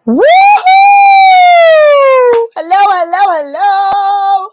Woohoo! Hello, hello, hello.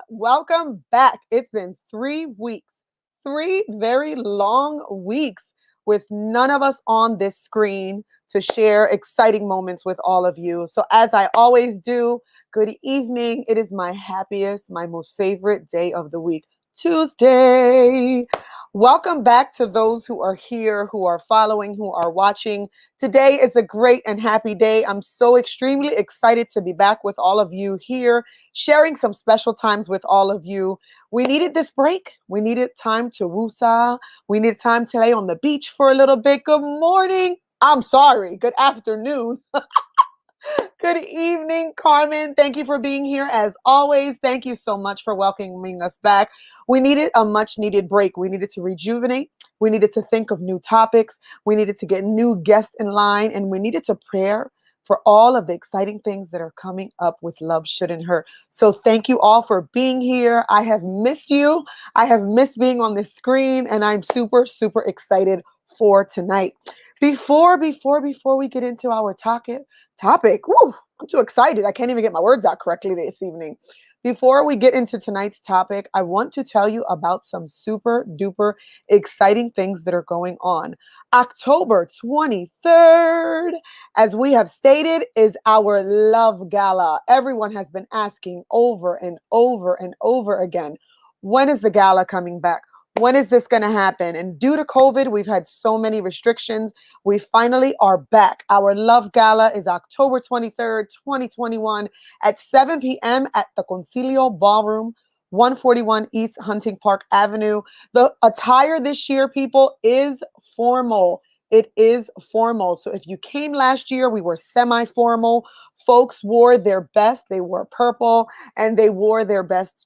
Welcome back. It's been 3 weeks, 3 very long weeks with none of us on this screen to share exciting moments with all of you. So, as I always do, good evening. It is my happiest, my most favorite day of the week, Tuesday. Welcome back to those who are here, who are following, who are watching. Today is a great and happy day. I'm so extremely excited to be back with all of you here, sharing some special times with all of you. We needed this break. We needed time to woosah. We needed time to lay on the beach for a little bit. Good morning. I'm sorry. Good afternoon. Good evening, Carmen. Thank you for being here as always. Thank you so much for welcoming us back. We needed a much needed break. We needed to rejuvenate. We needed to think of new topics. We needed to get new guests in line, and we needed to prepare for all of the exciting things that are coming up with Love Shouldn't Hurt. So thank you all for being here. I have missed you. I have missed being on the screen, and I'm super, super excited for tonight. Before we get into our topic. Woo, I'm too excited. I can't even get my words out correctly this evening. Before we get into tonight's topic, I want to tell you about some super duper exciting things that are going on. October 23rd, as we have stated, is our Love Gala. Everyone has been asking over and over and over again, when is the gala coming back? When is this going to happen? And due to COVID, we've had so many restrictions. We finally are back. Our Love Gala is October 23rd, 2021 at 7 p.m. at the Concilio Ballroom, 141 East Hunting Park Avenue. The attire this year, people, is formal. It is formal. So if you came last year, we were semi-formal. Folks wore their best. They wore purple and they wore their best,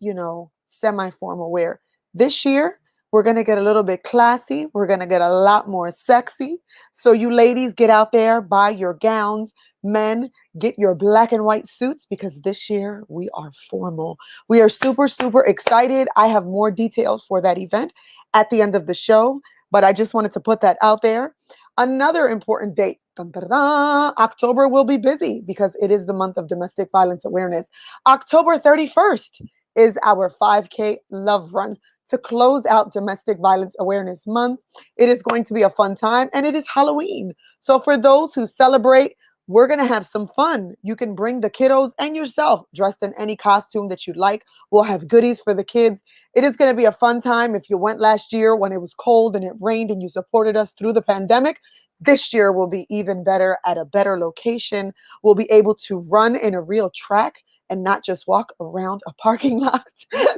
semi-formal wear. This year, we're going to get a little bit classy. We're going to get a lot more sexy. So you ladies, get out there, buy your gowns. Men, get your black and white suits because this year we are formal. We are super, super excited. I have more details for that event at the end of the show, but I just wanted to put that out there. Another important date. Dun, dun, dun, October will be busy because it is the month of domestic violence awareness. October 31st is our 5K love run to close out Domestic Violence Awareness Month. It is going to be a fun time, and it is Halloween. So for those who celebrate, we're going to have some fun. You can bring the kiddos and yourself dressed in any costume that you'd like. We'll have goodies for the kids. It is going to be a fun time. If you went last year when it was cold and it rained and you supported us through the pandemic, this year will be even better at a better location. We'll be able to run in a real track and not just walk around a parking lot.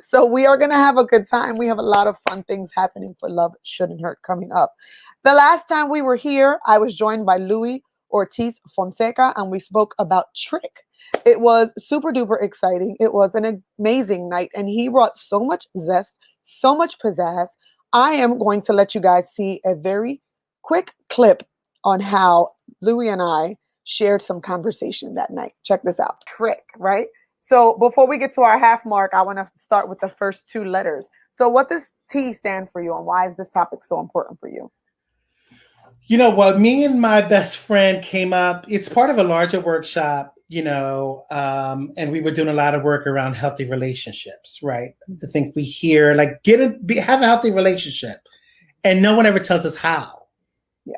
So we are going to have a good time. We have a lot of fun things happening for Love Shouldn't Hurt coming up. The last time we were here, I was joined by Louis Ortiz Fonseca, and we spoke about Trick. It was super duper exciting. It was an amazing night, and he brought so much zest, so much pizzazz. I am going to let you guys see a very quick clip on how Louis and I shared some conversation that night. Check this out. Trick, right? So before we get to our half mark, I want to start with the first two letters. So what does T stand for you, and why is this topic so important for you? You know what? Me and my best friend came up. It's part of a larger workshop, and we were doing a lot of work around healthy relationships, right? I think we hear like have a healthy relationship, and no one ever tells us how. Yeah.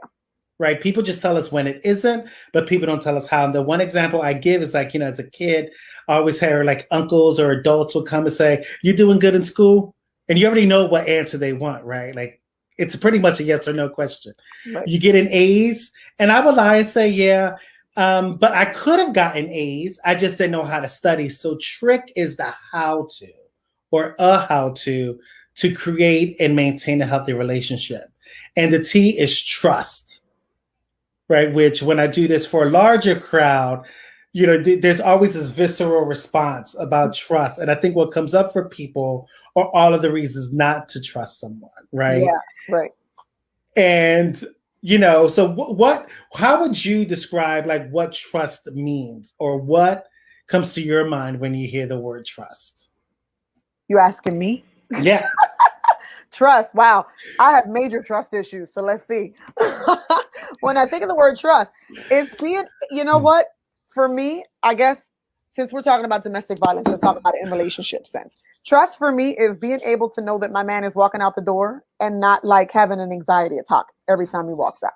Right? People just tell us when it isn't, but people don't tell us how. And the one example I give is like, as a kid, I always hear like uncles or adults will come and say, "You doing good in school?" And you already know what answer they want, right? Like it's pretty much a yes or no question. Right. You get an A's, and I would lie and say, yeah, but I could have gotten A's. I just didn't know how to study. So trick is the how to or a how to create and maintain a healthy relationship. And the T is trust. Right, which when I do this for a larger crowd, there's always this visceral response about trust. And I think what comes up for people are all of the reasons not to trust someone, right? Yeah, right. And, how would you describe like what trust means or what comes to your mind when you hear the word trust? You asking me? Yeah. Trust. Wow. I have major trust issues. So let's see. When I think of the word trust, it's being, you know what? For me, I guess since we're talking about domestic violence, let's talk about it in relationship sense. Trust for me is being able to know that my man is walking out the door and not like having an anxiety attack every time he walks out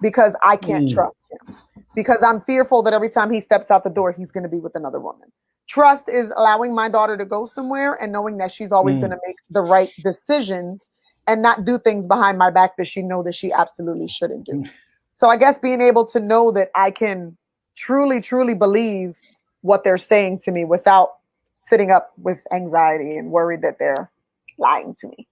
because I can't Mm, trust him. Because I'm fearful that every time he steps out the door, he's going to be with another woman. Trust is allowing my daughter to go somewhere and knowing that she's always going mm. to make the right decisions and not do things behind my back that she know that she absolutely shouldn't do. So I guess being able to know that I can truly, truly believe what they're saying to me without sitting up with anxiety and worried that they're lying to me.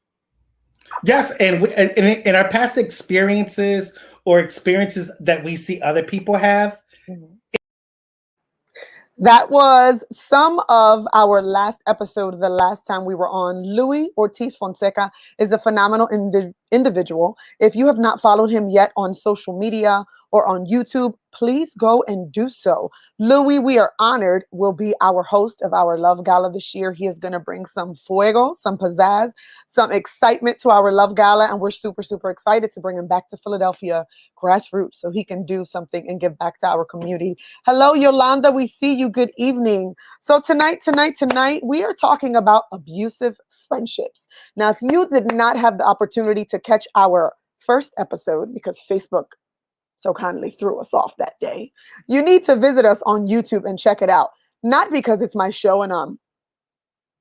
Yes, and in our past experiences or experiences that we see other people have. Mhm. That was some of our last episode. The last time we were on, Louis Ortiz Fonseca is a phenomenal individual. If you have not followed him yet on social media or on YouTube, please go and do so. Louis, we are honored, will be our host of our Love Gala this year. He is going to bring some fuego, some pizzazz, some excitement to our Love Gala, and we're super, super excited to bring him back to Philadelphia grassroots so he can do something and give back to our community. Hello, Yolanda. We see you. Good evening. So tonight, we are talking about abusive friendships. Now, if you did not have the opportunity to catch our first episode because Facebook so kindly threw us off that day, you need to visit us on YouTube and check it out. Not because it's my show and I'm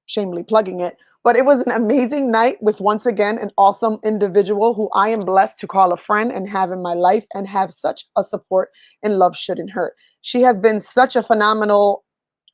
shamelessly plugging it, but it was an amazing night with once again an awesome individual who I am blessed to call a friend and have in my life and have such a support and love shouldn't hurt. She has been such a phenomenal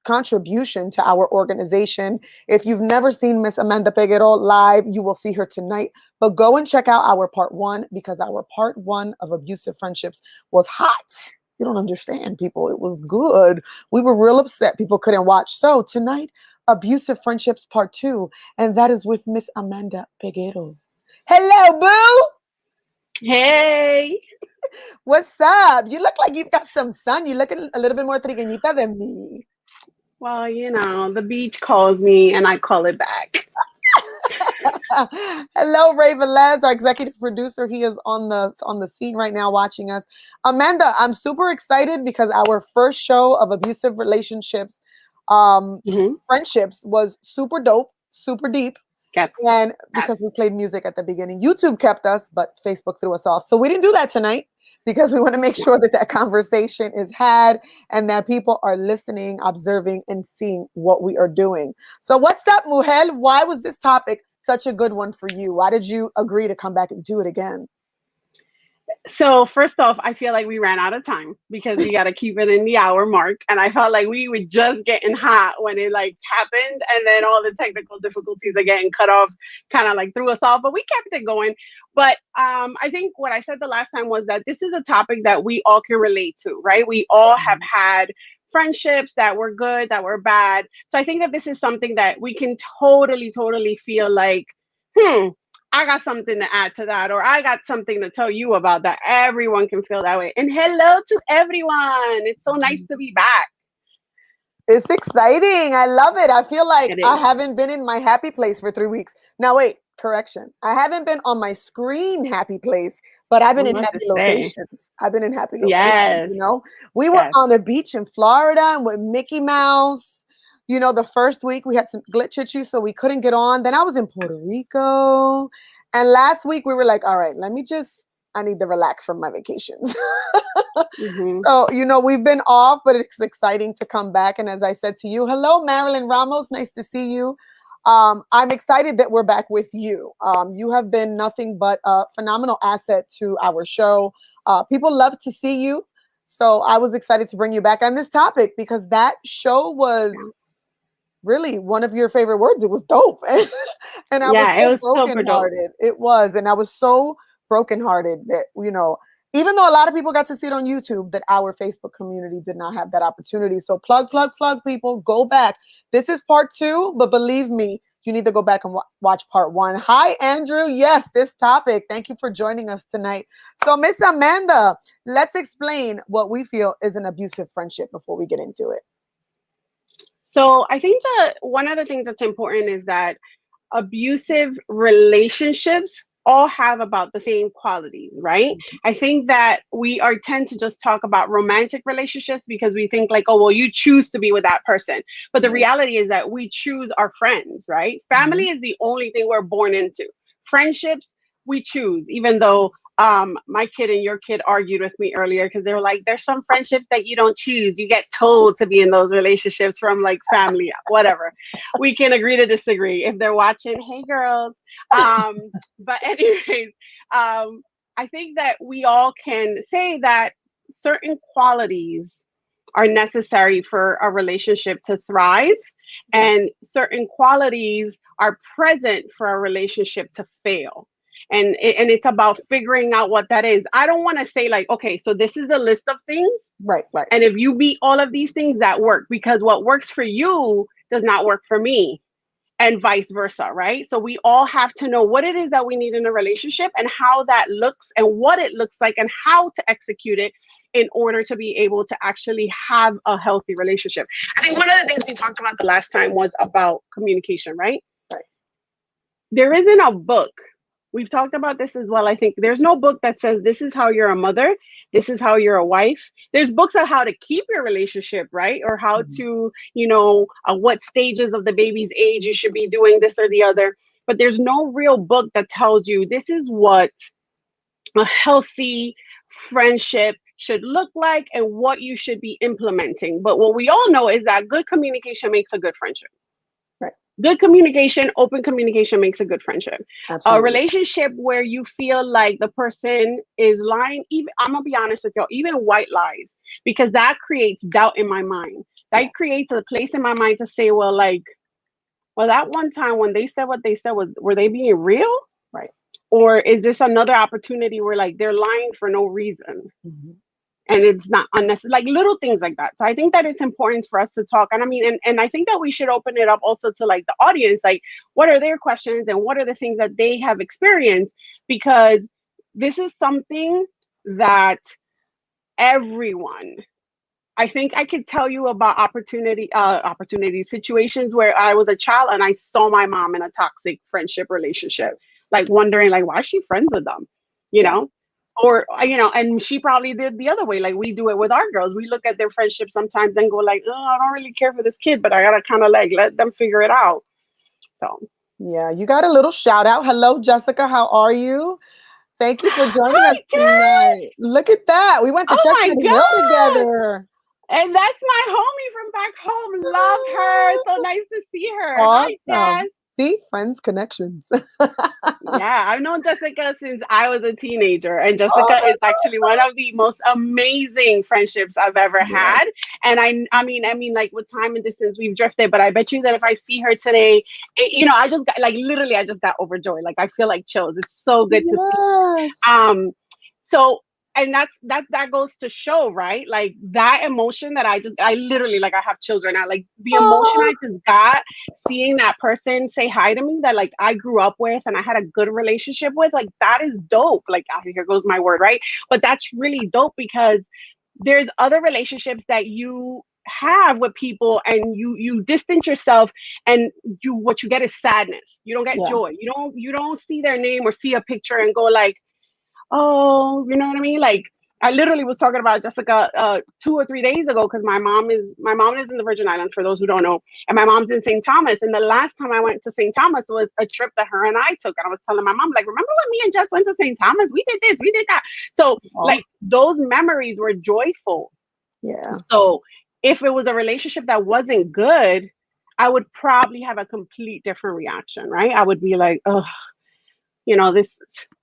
contribution to our organization. If you've never seen Miss Amanda Peguero live, you will see her tonight. But go and check out our part one because our part one of Abusive Friendships was hot. You don't understand, people. It was good. We were real upset people couldn't watch. So tonight, Abusive Friendships part two, and that is with Miss Amanda Peguero. Hello, boo. Hey. What's up? You look like you've got some sun. You look a little bit more trigueñita than me. Well, the beach calls me and I call it back. Hello, Ray Velez, our executive producer. He is on the scene right now watching us. Amanda, I'm super excited because our first show of abusive relationships, Hmm. friendships was super dope, super deep. Yes. And because Yes. we played music at the beginning, YouTube kept us, but Facebook threw us off. So we didn't do that tonight because we want to make Yeah. sure that that conversation is had and that people are listening, observing, and seeing what we are doing. So what's up, Muhel? Why was this topic such a good one for you? Why did you agree to come back and do it again? So first off, I feel like we ran out of time because we got to keep it in the hour mark. And I felt like we were just getting hot when it like happened. And then all the technical difficulties of getting cut off kind of like threw us off, but we kept it going. But I think what I said the last time was that this is a topic that we all can relate to, right? We all have had friendships that were good, that were bad. So I think that this is something that we can totally, totally feel like, hmm, I got something to add to that, or I got something to tell you about that. Everyone can feel that way. And hello to everyone. It's so nice to be back. It's exciting. I love it. I feel like It I is. haven't been in my happy place for 3 weeks. Now, wait, correction. I haven't been on my screen happy place, but I've I been was in about to happy say. locations. I've been in happy locations, Yes. We were Yes. on a beach in Florida and with Mickey Mouse. The first week we had some glitch issues, so we couldn't get on. Then I was in Puerto Rico. And last week we were like, all right, I need to relax from my vacations. Hmm. So, we've been off, but it's exciting to come back. And as I said to you, hello, Marilyn Ramos. Nice to see you. I'm excited that we're back with you. You have been nothing but a phenomenal asset to our show. People love to see you. So I was excited to bring you back on this topic because that show was Yeah. really one of your favorite words. It was dope. And I was Yeah, it so was super dope. brokenhearted. It was. And I was so brokenhearted that, even though a lot of people got to see it on YouTube, that our Facebook community did not have that opportunity. So plug, people, go back. This is part two, but believe me, you need to go back and watch part one. Hi, Andrew. Yes, this topic. Thank you for joining us tonight. So, Miss Amanda, let's explain what we feel is an abusive friendship before we get into it. So I think that one of the things that's important is that abusive relationships all have about the same qualities, right? I think that we are tend to just talk about romantic relationships because we think like, oh, well, you choose to be with that person. But the reality is that we choose our friends, right? Family is the only thing we're born into. Friendships, we choose, even though my kid and your kid argued with me earlier because they were like, there's some friendships that you don't choose. You get told to be in those relationships from like family, whatever. We can agree to disagree. If they're watching, hey girls. But anyways, I think that we all can say that certain qualities are necessary for a relationship to thrive, and certain qualities are present for a relationship to fail. And it's about figuring out what that is. I don't want to say like, okay, so this is the list of things, Right. and if you meet all of these things, that work, because what works for you does not work for me, and vice versa, right? So we all have to know what it is that we need in a relationship and how that looks and what it looks like and how to execute it in order to be able to actually have a healthy relationship. I think one of the things we talked about the last time was about communication, right? Right. There isn't a book. We've talked about this as well. I think there's no book that says this is how you're a mother, this is how you're a wife. There's books on how to keep your relationship, right? Or how to, what stages of the baby's age you should be doing this or the other. But there's no real book that tells you this is what a healthy friendship should look like and what you should be implementing. But what we all know is that good communication makes a good friendship. Good communication, open communication makes a good friendship. Absolutely. A relationship where you feel like the person is lying, even I'm gonna be honest with you, even white lies, because that creates doubt in my mind. That creates a place in my mind to say, well, that one time when they said what they said, were they being real? Right. Or is this another opportunity where like they're lying for no reason? And it's not unnecessary, like little things like that. So I think that it's important for us to talk. And I mean, and I think that we should open it up also to like the audience, like what are their questions and what are the things that they have experienced? Because this is something that everyone, I think I could tell you about opportunity situations where I was a child and I saw my mom in a toxic friendship relationship, like wondering like, why is she friends with them? You know? Or, and she probably did the other way. Like we do it with our girls. We look at their friendship sometimes and go like, oh, I don't really care for this kid, but I gotta kind of like let them figure it out. So yeah, you got a little shout out. Hello, Jessica. How are you? Thank you for joining us hi, tonight. Jess! Look at that. We went to Oh my Chestnut Hill gosh! together. And that's my homie from back home. Love her. So nice to see her. Hi, Awesome. Jess. See, friends connections. Yeah, I've known Jessica since I was a teenager, and Jessica Oh, is actually one of the most amazing friendships I've ever yeah. had. And I mean, like with time and distance, we've drifted. But I bet you that if I see her today, I just got like literally, I just got overjoyed. Like I feel like chills. It's so good to see. Yes. So and that goes to show, right? Like that emotion that I literally, like I have children now, like the emotion Oh, I just got seeing that person say hi to me that like I grew up with and I had a good relationship with, like that is dope. Like here goes my word, right? But that's really dope because there's other relationships that you have with people and you distance yourself, and what you get is sadness. You don't get yeah. joy. You don't see their name or see a picture and go like, oh, you know what I mean? Like I literally was talking about Jessica 2 or 3 days ago because my mom lives in the Virgin Islands, for those who don't know, and my mom's in St. Thomas. And the last time I went to St. Thomas was a trip that her and I took, and I was telling my mom, like, remember when me and Jess went to St. Thomas? We did this, we did that. So like those memories were joyful. Yeah. So if it was a relationship that wasn't good, I would probably have a complete different reaction, right? I would be like, oh, this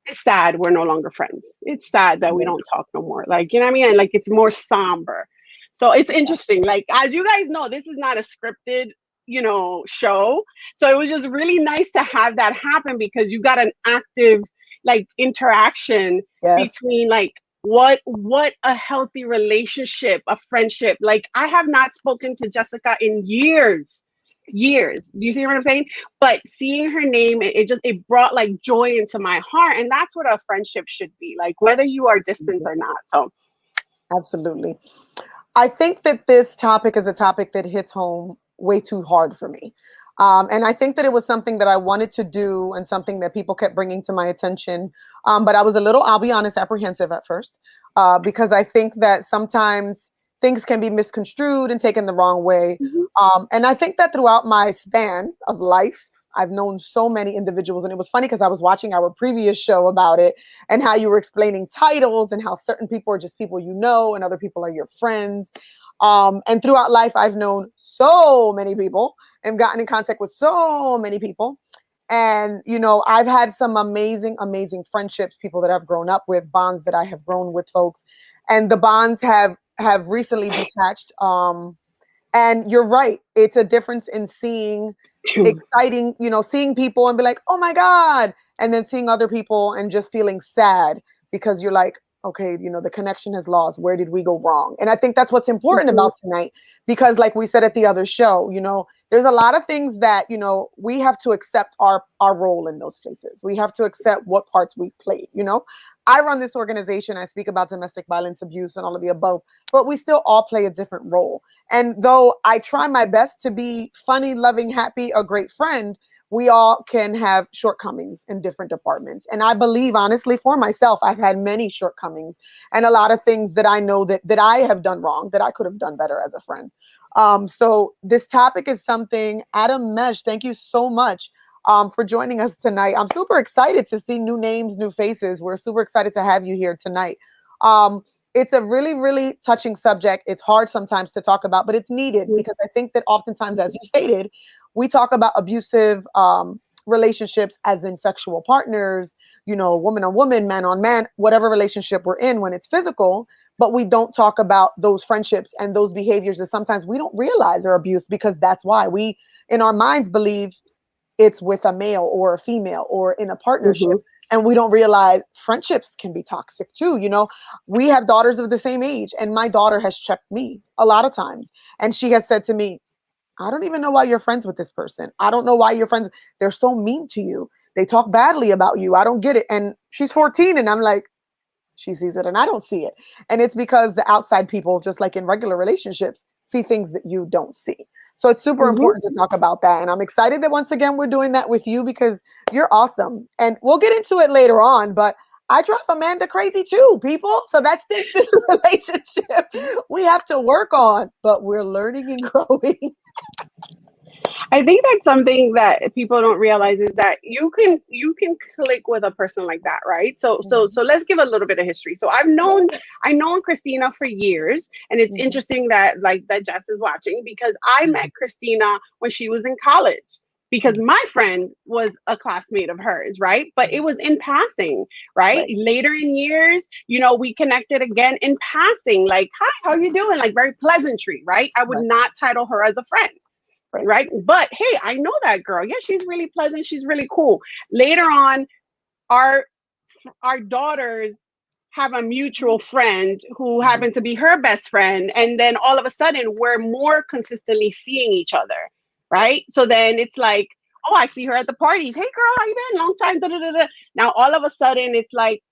is sad. We're no longer friends. It's sad that we Yeah. don't talk no more. Like, you know what I mean? And like, it's more somber. So it's interesting. Like, as you guys know, this is not a scripted, show. So it was just really nice to have that happen because you got an active, like, interaction Yes. between like what a healthy relationship, a friendship. Like, I have not spoken to Jessica in years. Do you see what I'm saying? But seeing her name, it brought like joy into my heart, and that's what a friendship should be like, whether you are distant or not. So Absolutely. I think that this topic is a topic that hits home way too hard for me. And I think that it was something that I wanted to do and something that people kept bringing to my attention. But I was a little, I'll be honest, apprehensive at first, because I think that sometimes things can be misconstrued and taken the wrong way. Mhm. And I think that throughout my span of life, I've known so many individuals. And it was funny because I was watching our previous show about it and how you were explaining titles and how certain people are just people you know and other people are your friends. And throughout life, I've known so many people and gotten in contact with so many people. And, you know, I've had some amazing, amazing friendships, people that I've grown up with, bonds that I have grown with folks. And the bonds have recently detached. And you're right. It's a difference in seeing exciting, you know, seeing people and be like, oh my God. And then seeing other people and just feeling sad because you're like, okay, you know, the connection has lost. Where did we go wrong? And I think that's what's important Mhm. about tonight, because like we said at the other show, you know, there's a lot of things that, you know, we have to accept our role in those places. We have to accept what parts we've played, you know. I run this organization, I speak about domestic violence, abuse, and all of the above, but we still all play a different role. And though I try my best to be funny, loving, happy, a great friend, we all can have shortcomings in different departments. And I believe, honestly, for myself, I've had many shortcomings and a lot of things that I know that I have done wrong, that I could have done better as a friend. So this topic is something, Adam Mesh, thank you so much for joining us tonight. I'm super excited to see new names, new faces. We're super excited to have you here tonight. Um, it's a really, really touching subject. It's hard sometimes to talk about, but it's needed because I think that oftentimes, as you stated, we talk about abusive relationships as in sexual partners, you know, woman on woman, man on man, whatever relationship we're in when it's physical, but we don't talk about those friendships and those behaviors that sometimes we don't realize are abuse, because that's why we in our minds believe it's with a male or a female or in a partnership. Mhm. And we don't realize friendships can be toxic too. You know, we have daughters of the same age, and my daughter has checked me a lot of times. And she has said to me, I don't even know why you're friends with this person. I don't know why you're friends. They're so mean to you. They talk badly about you. I don't get it. And she's 14, and I'm like, she sees it and I don't see it. And it's because the outside people, just like in regular relationships, see things that you don't see. So it's super Mhm. important to talk about that. And I'm excited that once again we're doing that with you because you're awesome. And we'll get into it later on, but I drive Amanda crazy too, people. So that's the relationship we have to work on, but we're learning and growing. I think that's something that people don't realize is that you can click with a person like that, right? So let's give a little bit of history. So I've known Christina for years, and it's Mhm. interesting that like that Jess is watching because I met Christina when she was in college. Because Mhm. my friend was a classmate of hers, right? But it was in passing, right? Right. Later in years, we connected again in passing, like, hi, how you doing? Like very pleasantry, right? I would Right. not title her as a friend, Right. right? But hey, I know that girl. Yeah, she's really pleasant. She's really cool. Later on, our our daughters have a mutual friend who Mhm. happened to be her best friend, and then all of a sudden we're more consistently seeing each other, right? So then it's like, oh, I see her at the parties. Hey, girl, how you been? Long time. Da, da, da, da. Now all of a sudden it's like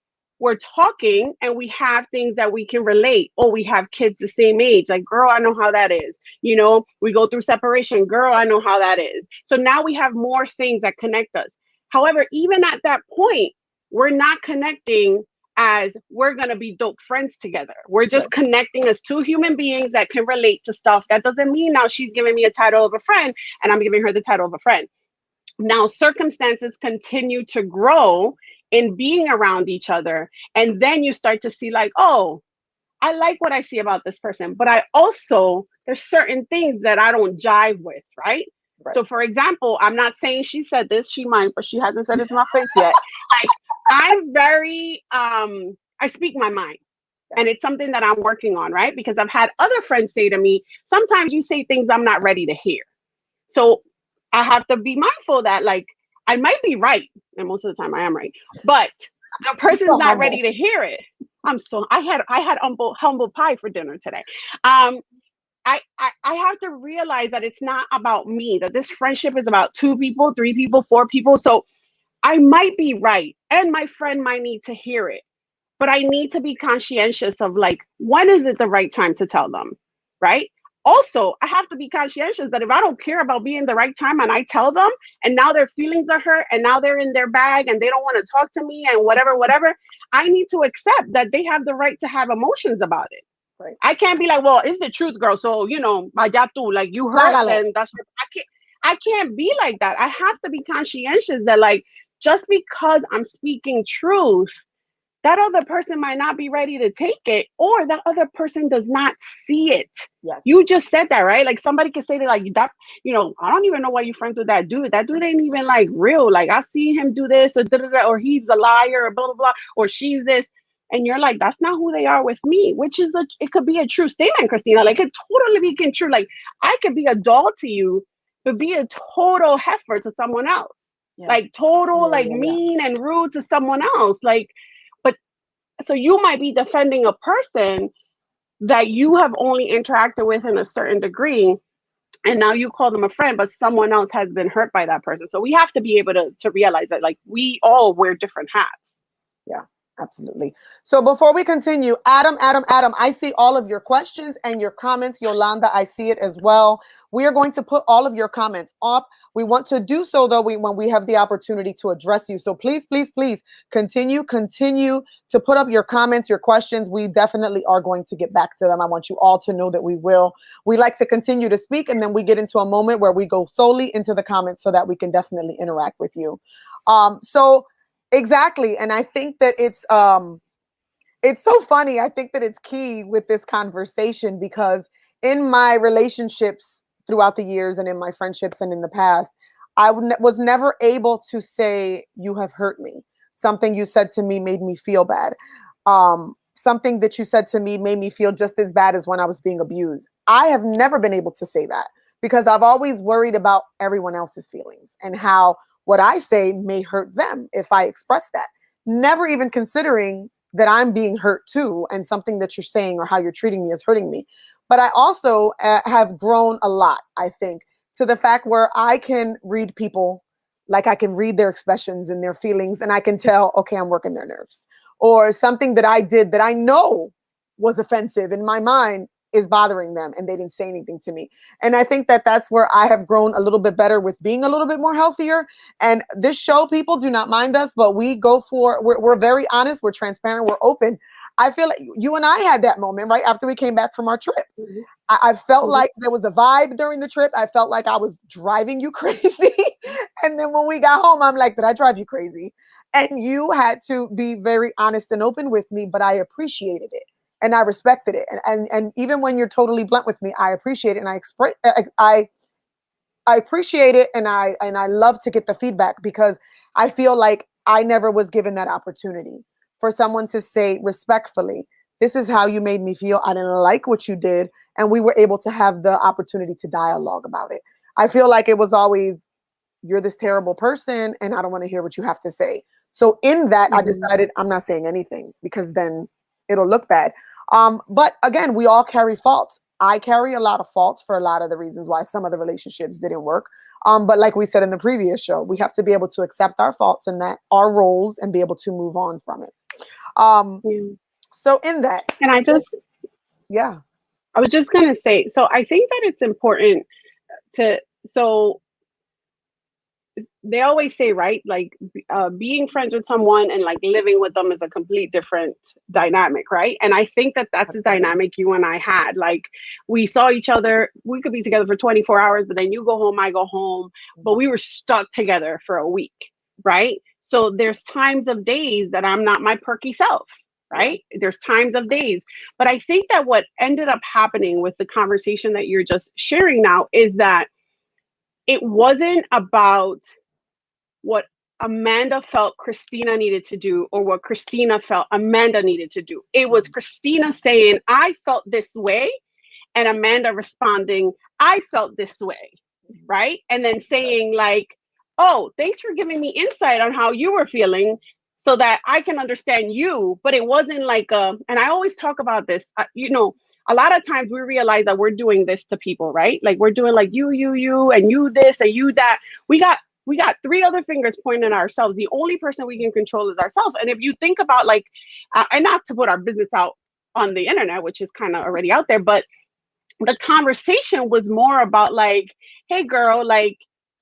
we're talking and we have things that we can relate. Oh, we have kids the same age. Like, girl, I know how that is. We go through separation. Girl, I know how that is. So now we have more things that connect us. However, even at that point, we're not connecting as we're going to be dope friends together. We're just Right. connecting as two human beings that can relate to stuff. That doesn't mean now she's giving me a title of a friend and I'm giving her the title of a friend. Now, circumstances continue to grow in being around each other. And then you start to see, like, oh, I like what I see about this person, but I also, there's certain things that I don't jive with, right? Right. So, for example, I'm not saying she said this, she might, but she hasn't said it to my face yet. Like, I'm very, I speak my mind. And Yes. it's something that I'm working on, right? Because I've had other friends say to me, sometimes you say things I'm not ready to hear. So I have to be mindful that, like, I might be right, and most of the time I am right, but the She's person's so not ready humble. to hear it. I had humble pie for dinner today. Um, I have to realize that it's not about me. That this friendship is about two people, three people, four people. So I might be right, and my friend might need to hear it, but I need to be conscientious of, like, when is it the right time to tell them, right? Also, I have to be conscientious that if I don't care about being the right time and I tell them, and now their feelings are hurt and now they're in their bag and they don't want to talk to me and whatever, I need to accept that they have the right to have emotions about it. Right. I can't be like, well, it's the truth, girl. So, allá tú, like you hurt, Trágalo. then that's I can't be like that. I have to be conscientious that like just because I'm speaking truth, that other person might not be ready to take it, or that other person does not see it. Yes. You just said that, right? Like somebody could say that, like that, I don't even know why you're friends with that dude. That dude ain't even like real. Like I see him do this or or he's a liar or blah blah blah, or she's this. And you're like, that's not who they are with me, which is it could be a true statement, Christina. Like it totally be true. Like I could be a doll to you, but be a total heifer to someone else. Yeah. Like total, mean and rude to someone else. Like, but so you might be defending a person that you have only interacted with in a certain degree, and now you call them a friend, but someone else has been hurt by that person. So we have to be able to realize that like we all wear different hats. Yeah. Absolutely. So before we continue, Adam, I see all of your questions and your comments. Yolanda, I see it as well. We are going to put all of your comments up. We want to do so, though, when we have the opportunity to address you. So please, please, please continue to put up your comments, your questions. We definitely are going to get back to them. I want you all to know that we will. We like to continue to speak, and then we get into a moment where we go solely into the comments so that we can definitely interact with you. Exactly. And I think that it's so funny. I think that it's key with this conversation because in my relationships throughout the years and in my friendships and in the past, I was never able to say, you have hurt me. Something you said to me made me feel bad. Something that you said to me made me feel just as bad as when I was being abused. I have never been able to say that because I've always worried about everyone else's feelings and how what I say may hurt them if I express that. Never even considering that I'm being hurt too, and something that you're saying or how you're treating me is hurting me. But I also have grown a lot, I think, to the fact where I can read people, like I can read their expressions and their feelings, and I can tell, okay, I'm working their nerves. Or something that I did that I know was offensive in my mind is bothering them and they didn't say anything to me. And I think that that's where I have grown a little bit better with being a little bit more healthier. And this show, people do not mind us, but we're very honest, we're transparent, we're open. I feel like you and I had that moment right after we came back from our trip. Mm-hmm. I felt like there was a vibe during the trip. I felt like I was driving you crazy. And then when we got home, I'm like, did I drive you crazy? And you had to be very honest and open with me, but I appreciated it. And I respected it. And even when you're totally blunt with me, I appreciate it. And I appreciate it. And I love to get the feedback because I feel like I never was given that opportunity for someone to say respectfully, this is how you made me feel. I didn't like what you did. And we were able to have the opportunity to dialogue about it. I feel like it was always, you're this terrible person and I don't want to hear what you have to say. So in that, I decided I'm not saying anything because then it'll look bad. But again, we all carry faults. I carry a lot of faults for a lot of the reasons why some of the relationships didn't work. But like we said in the previous show, we have to be able to accept our faults and that our roles and be able to move on from it. So in that, and I was just going to say, so I think that it's important so they always say, right, like being friends with someone and like living with them is a complete different dynamic, right? And I think that that's the dynamic you and I had. Like we saw each other, we could be together for 24 hours, but then you go home, I go home, but we were stuck together for a week, right? So there's times of days that I'm not my perky self, right? There's times of days. But I think that what ended up happening with the conversation that you're just sharing now is that it wasn't about what Amanda felt Christina needed to do or what Christina felt Amanda needed to do. It was Christina saying, I felt this way, and Amanda responding, I felt this way, right? And then saying like, oh, thanks for giving me insight on how you were feeling so that I can understand you. But it wasn't like and I always talk about this, a lot of times we realize that we're doing this to people, right? Like we're doing like you, and you this and you that. We got three other fingers pointing at ourselves. The only person we can control is ourselves. And if you think about like, and not to put our business out on the internet, which is kind of already out there, but the conversation was more about like, hey girl, like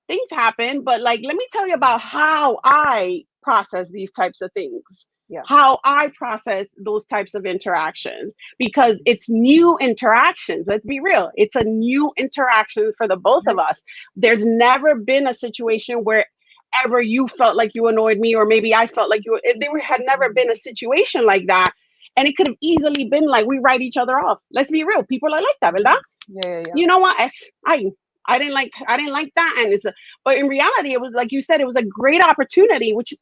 things happen, but like let me tell you about how I process these types of things, Yes. how I process those types of interactions, because it's new interactions. Let's be real, it's a new interaction for the both of Right. us. There's never been a situation where ever you felt like you annoyed me, or maybe I felt like you, there had never been a situation like that. And it could have easily been like we write each other off. Let's be real, people are like that, ¿verdad? Yeah, yeah, yeah. You know what? I didn't like that, and but in reality, it was like you said, it was a great opportunity. Which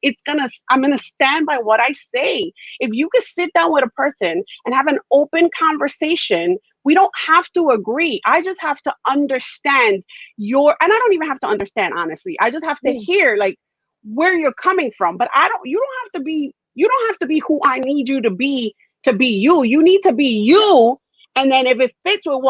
I'm gonna stand by what I say. If you could sit down with a person and have an open conversation, we don't have to agree. I just have to understand and I don't even have to understand, honestly. I just have to Yeah. hear like where you're coming from. But you don't have to be who I need you to be you. You need to be you. And then if it fits with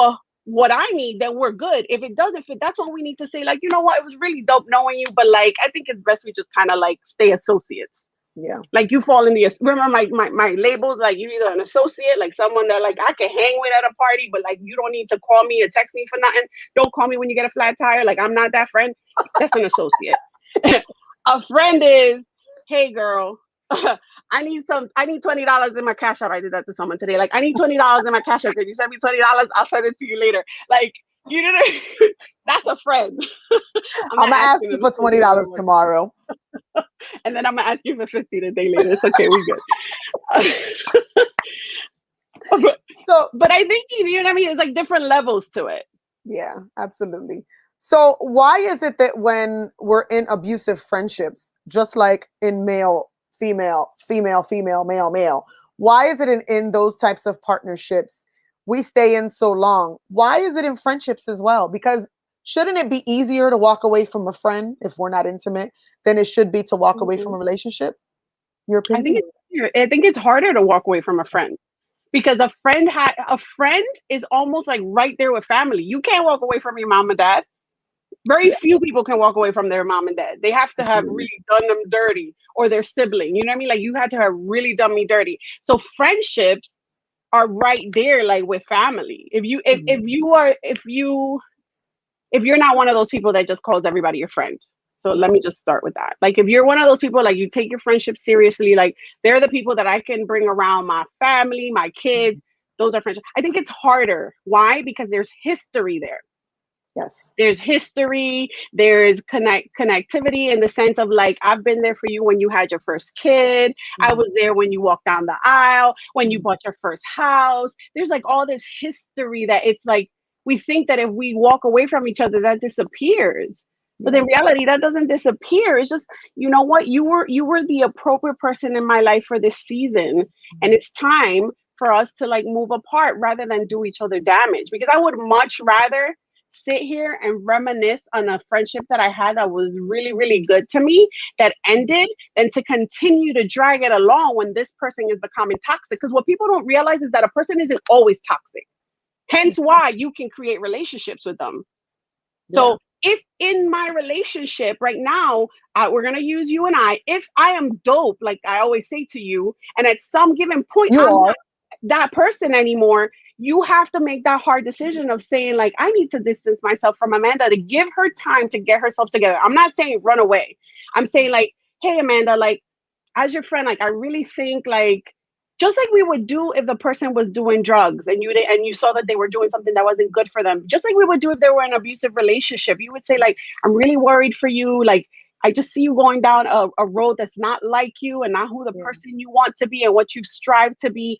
what I need, then we're good. If it doesn't fit, that's when we need to say, like, you know what, it was really dope knowing you, but like I think it's best we just kind of like stay associates. Yeah. Like you fall in the, remember my labels, like you either an associate, like someone that like I can hang with at a party, but like you don't need to call me or text me for nothing. Don't call me when you get a flat tire. Like I'm not that friend. That's an associate. A friend is, hey girl, I need $20 in my cash app. I did that to someone today. Like, I need $20 in my cash app. Could you send me $20? I'll send it to you later. Like, you didn't. That's a friend. I'm I'm not gonna ask asking you them for to send me $20 $1, tomorrow. and then I'm gonna ask you for 50 the day later. It's okay. We good. So But I think you know what I mean. It's like different levels to it. yeah, absolutely. So why is it that when we're in abusive friendships, just like in male, female, female, female, male, male, why is it in those types of partnerships we stay in so long? Why is it in friendships as well? Because shouldn't it be easier to walk away from a friend if we're not intimate than it should be to walk away from Mhm. a relationship? Your I think opinion? it's harder to walk away from a friend. Because a friend is almost like right there with family. You can't walk away from your mom and dad. Very Yeah, few people can walk away from their mom and dad. They have to have absolutely. really done them dirty, or their sibling. You know what I mean? Like you had to have really done me dirty. So friendships are right there, like with family. Mhm. If you're not one of those people that just calls everybody your friend. So Yeah. let me just start with that. Like if you're one of those people, like you take your friendship seriously, like they're the people that I can bring around my family, my kids. Those are friendships. I think it's harder. Why? Because there's history there. Yes. There's history, there's connectivity in the sense of like I've been there for you when you had your first kid. I Mhm. was there when you walked down the aisle, when you Mhm. bought your first house. There's like all this history that it's like we think that if we walk away from each other that disappears, but Yeah. in reality that doesn't disappear. It's just, you know what, you were the appropriate person in my life for this season, and Mhm. it's time for us to like move apart rather than do each other damage, because I would much rather sit here and reminisce on a friendship that I had that was really, really good to me that ended than to continue to drag it along when this person is becoming toxic. Because what people don't realize is that a person isn't always toxic. Hence why you can create relationships with them. Yeah. So if in my relationship right now, we're going to use you and if I am dope, like I always say to you, and at some given point, You I'm are. not that person anymore, you have to make that hard decision of saying, like, I need to distance myself from Amanda to give her time to get herself together. I'm not saying run away. I'm saying, like, hey, Amanda, like, as your friend, like I really think like just like we would do if the person was doing drugs and you saw that they were doing something that wasn't good for them, just like we would do if they were in an abusive relationship. You would say like, I'm really worried for you. Like I just see you going down a road that's not like you and not who the Yeah. person you want to be and what you've strived to be.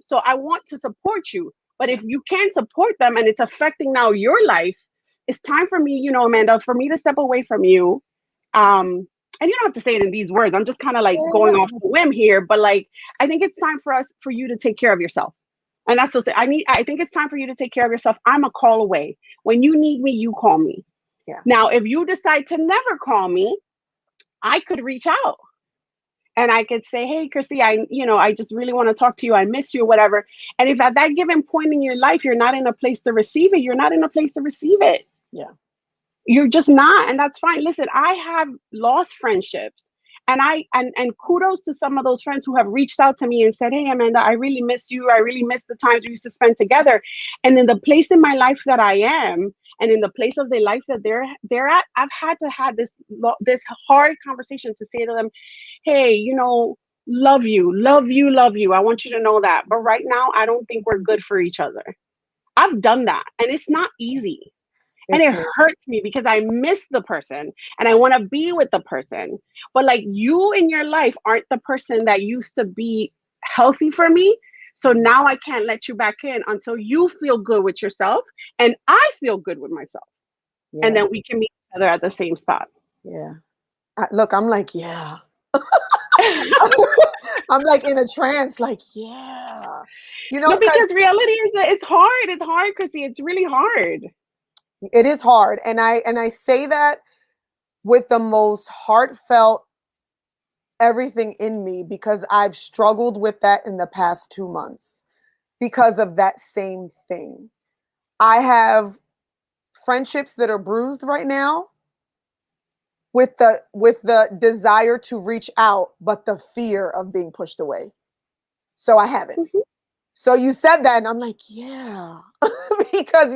So I want to support you. But if you can't support them and it's affecting now your life, it's time for me, Amanda, for me to step away from you. And you don't have to say it in these words. I'm just kind of like going off Yeah. the whim here, but like I think it's time for you to take care of yourself. And that's what I think it's time for you to take care of yourself. I'm a call away. When you need me, you call me. Yeah. Now, if you decide to never call me, I could reach out and I could say, hey, Christy, I just really want to talk to you. I miss you, whatever. And if at that given point in your life, you're not in a place to receive it, you're not in a place to receive it. Yeah. You're just not. And that's fine. Listen, I have lost friendships And kudos to some of those friends who have reached out to me and said, hey, Amanda, I really miss you. I really miss the times we used to spend together. And in the place in my life that I am, and in the place of their life that they're at, I've had to have this hard conversation to say to them, hey, love you, love you, love you. I want you to know that. But right now, I don't think we're good for each other. I've done that, and it's not easy. And It's it not. hurts me because I miss the person and I want to be with the person. But like, you in your life aren't the person that used to be healthy for me. So now I can't let you back in until you feel good with yourself and I feel good with myself. And Yeah. then we can meet each other at the same spot. Yeah. Look, I'm like, yeah. I'm like in a trance, like, yeah. No, Because because reality is that it's hard. It's hard, Chrissy. It's really hard. it is hard. And I say that with the most heartfelt everything in me, because I've struggled with that in the past 2 months because of that same thing. I have friendships that are bruised right now with the desire to reach out, but the fear of being pushed away. So I haven't. Mhm. So you said that, and I'm like, yeah, because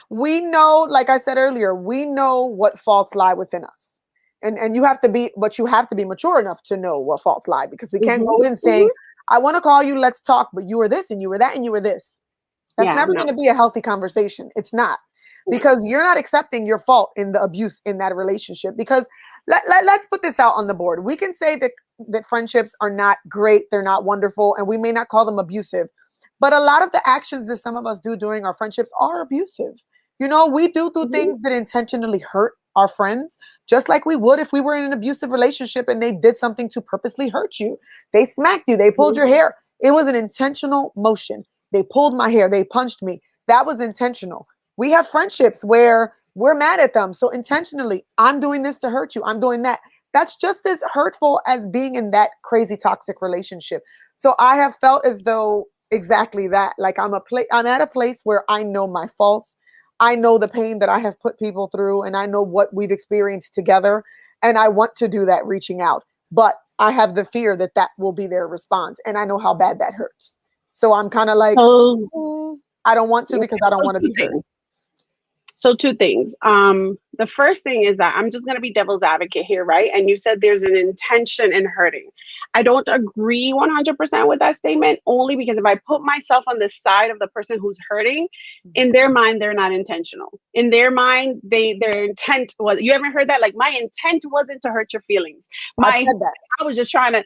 we know, like I said earlier, we know what faults lie within us, and you have to be mature enough to know what faults lie, because we can't Mhm. go in saying, Mhm. I want to call you, let's talk, but you were this and you were that and you were this. That's Yeah. never No. going to be a healthy conversation. It's not, No. because you're not accepting your fault in the abuse in that relationship. Because let's put this out on the board. We can say that friendships are not great, they're not wonderful, and we may not call them abusive. But a lot of the actions that some of us do during our friendships are abusive. We do Mhm. things that intentionally hurt our friends, just like we would if we were in an abusive relationship and they did something to purposely hurt you. They smacked you, they pulled Mhm. your hair. It was an intentional motion. They pulled my hair, they punched me. That was intentional. We have friendships where we're mad at them. So intentionally, I'm doing this to hurt you, I'm doing that. That's just as hurtful as being in that crazy toxic relationship. So I have felt as though exactly that. Like I'm at a place where I know my faults. I know the pain that I have put people through, and I know what we've experienced together, and I want to do that reaching out. But I have the fear that that will be their response, and I know how bad that hurts. So I'm kind of like, So, I don't want to, okay, because I don't so want to two be hurt. things. So two things. The first thing is that I'm just going to be devil's advocate here, right? And you said there's an intention in hurting. I don't agree 100% with that statement, only because if I put myself on the side of the person who's hurting, in their mind they're not intentional. In their mind, their intent was. You ever heard that? Like, my intent wasn't to hurt your feelings. I've My said that. I was just trying to,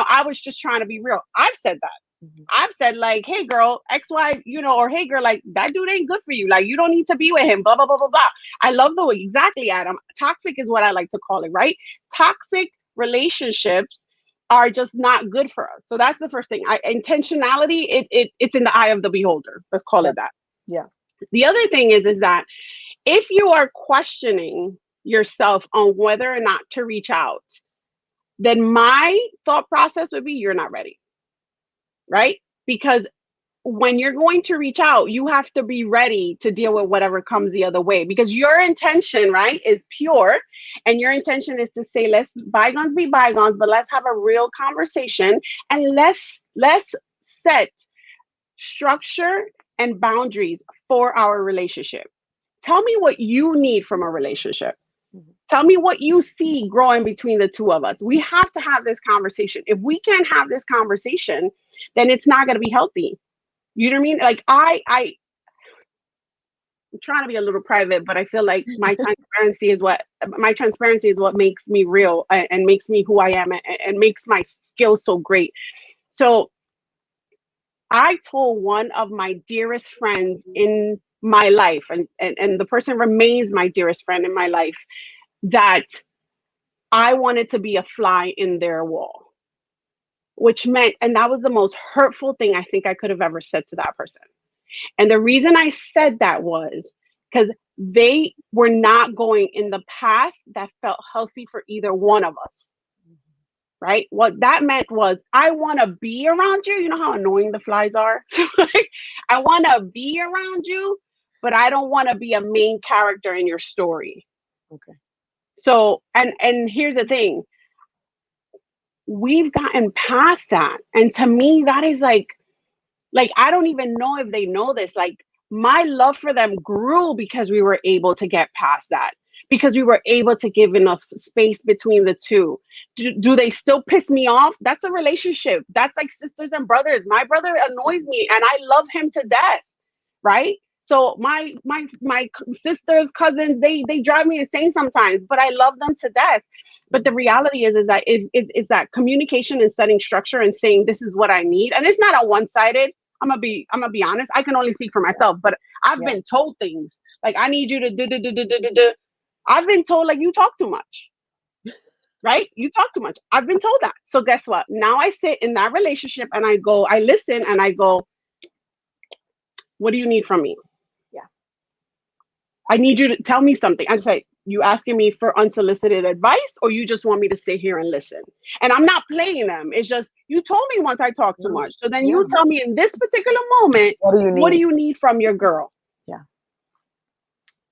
I was just trying to be real. I've said that. Mhm. I've said, like, hey girl, XY, or hey girl, like, that dude ain't good for you. Like, you don't need to be with him, blah, blah, blah, blah, blah. I love the way, exactly, Adam. Toxic is what I like to call it, right? Toxic relationships are just not good for us. So that's the first thing. Intentionality, it's in the eye of the beholder. Let's call Yeah. it that. Yeah. The other thing is that if you are questioning yourself on whether or not to reach out, then my thought process would be you're not ready, right? Because when you're going to reach out, you have to be ready to deal with whatever comes the other way, because your intention, right, is pure. And your intention is to say, let's bygones be bygones, but let's have a real conversation, and let's set structure and boundaries for our relationship. Tell me what you need from a relationship. Mhm. Tell me what you see growing between the two of us. We have to have this conversation. If we can't have this conversation, then it's not going to be healthy. You know what I mean? Like, I'm trying to be a little private, but I feel like my transparency is what makes me real, and makes me who I am, and makes my skills so great. So I told one of my dearest friends in my life, and the person remains my dearest friend in my life, that I wanted to be a fly in their wall, which meant, and that was the most hurtful thing I think I could have ever said to that person. And the reason I said that was because they were not going in the path that felt healthy for either one of us. Right? What that meant was, I want to be around you. You know how annoying the flies are? So, like, I want to be around you, but I don't want to be a main character in your story. Okay. So, and here's the thing. we've gotten past that. And to me, that is like I don't even know if they know this. Like, my love for them grew because we were able to get past that, because we were able to give enough space between the two. Do they still piss me off? That's a relationship. That's like sisters and brothers. My brother annoys me and I love him to death, right? So my sisters, cousins, they drive me insane sometimes, but I love them to death. But the reality is that it's that communication and setting structure and saying this is what I need, and it's not a one-sided. I'm gonna be honest. I can only speak for myself, but I've been told things like I need you to do. I've been told like you talk too much, right? You talk too much. I've been told that. So guess what? Now I sit in that relationship and I listen and I go, what do you need from me? I need you to tell me something. I'm just like, you asking me for unsolicited advice, or you just want me to sit here and listen? And I'm not playing them. It's just, you told me once I talk too much. So then you tell me in this particular moment, what do you need from your girl? Yeah,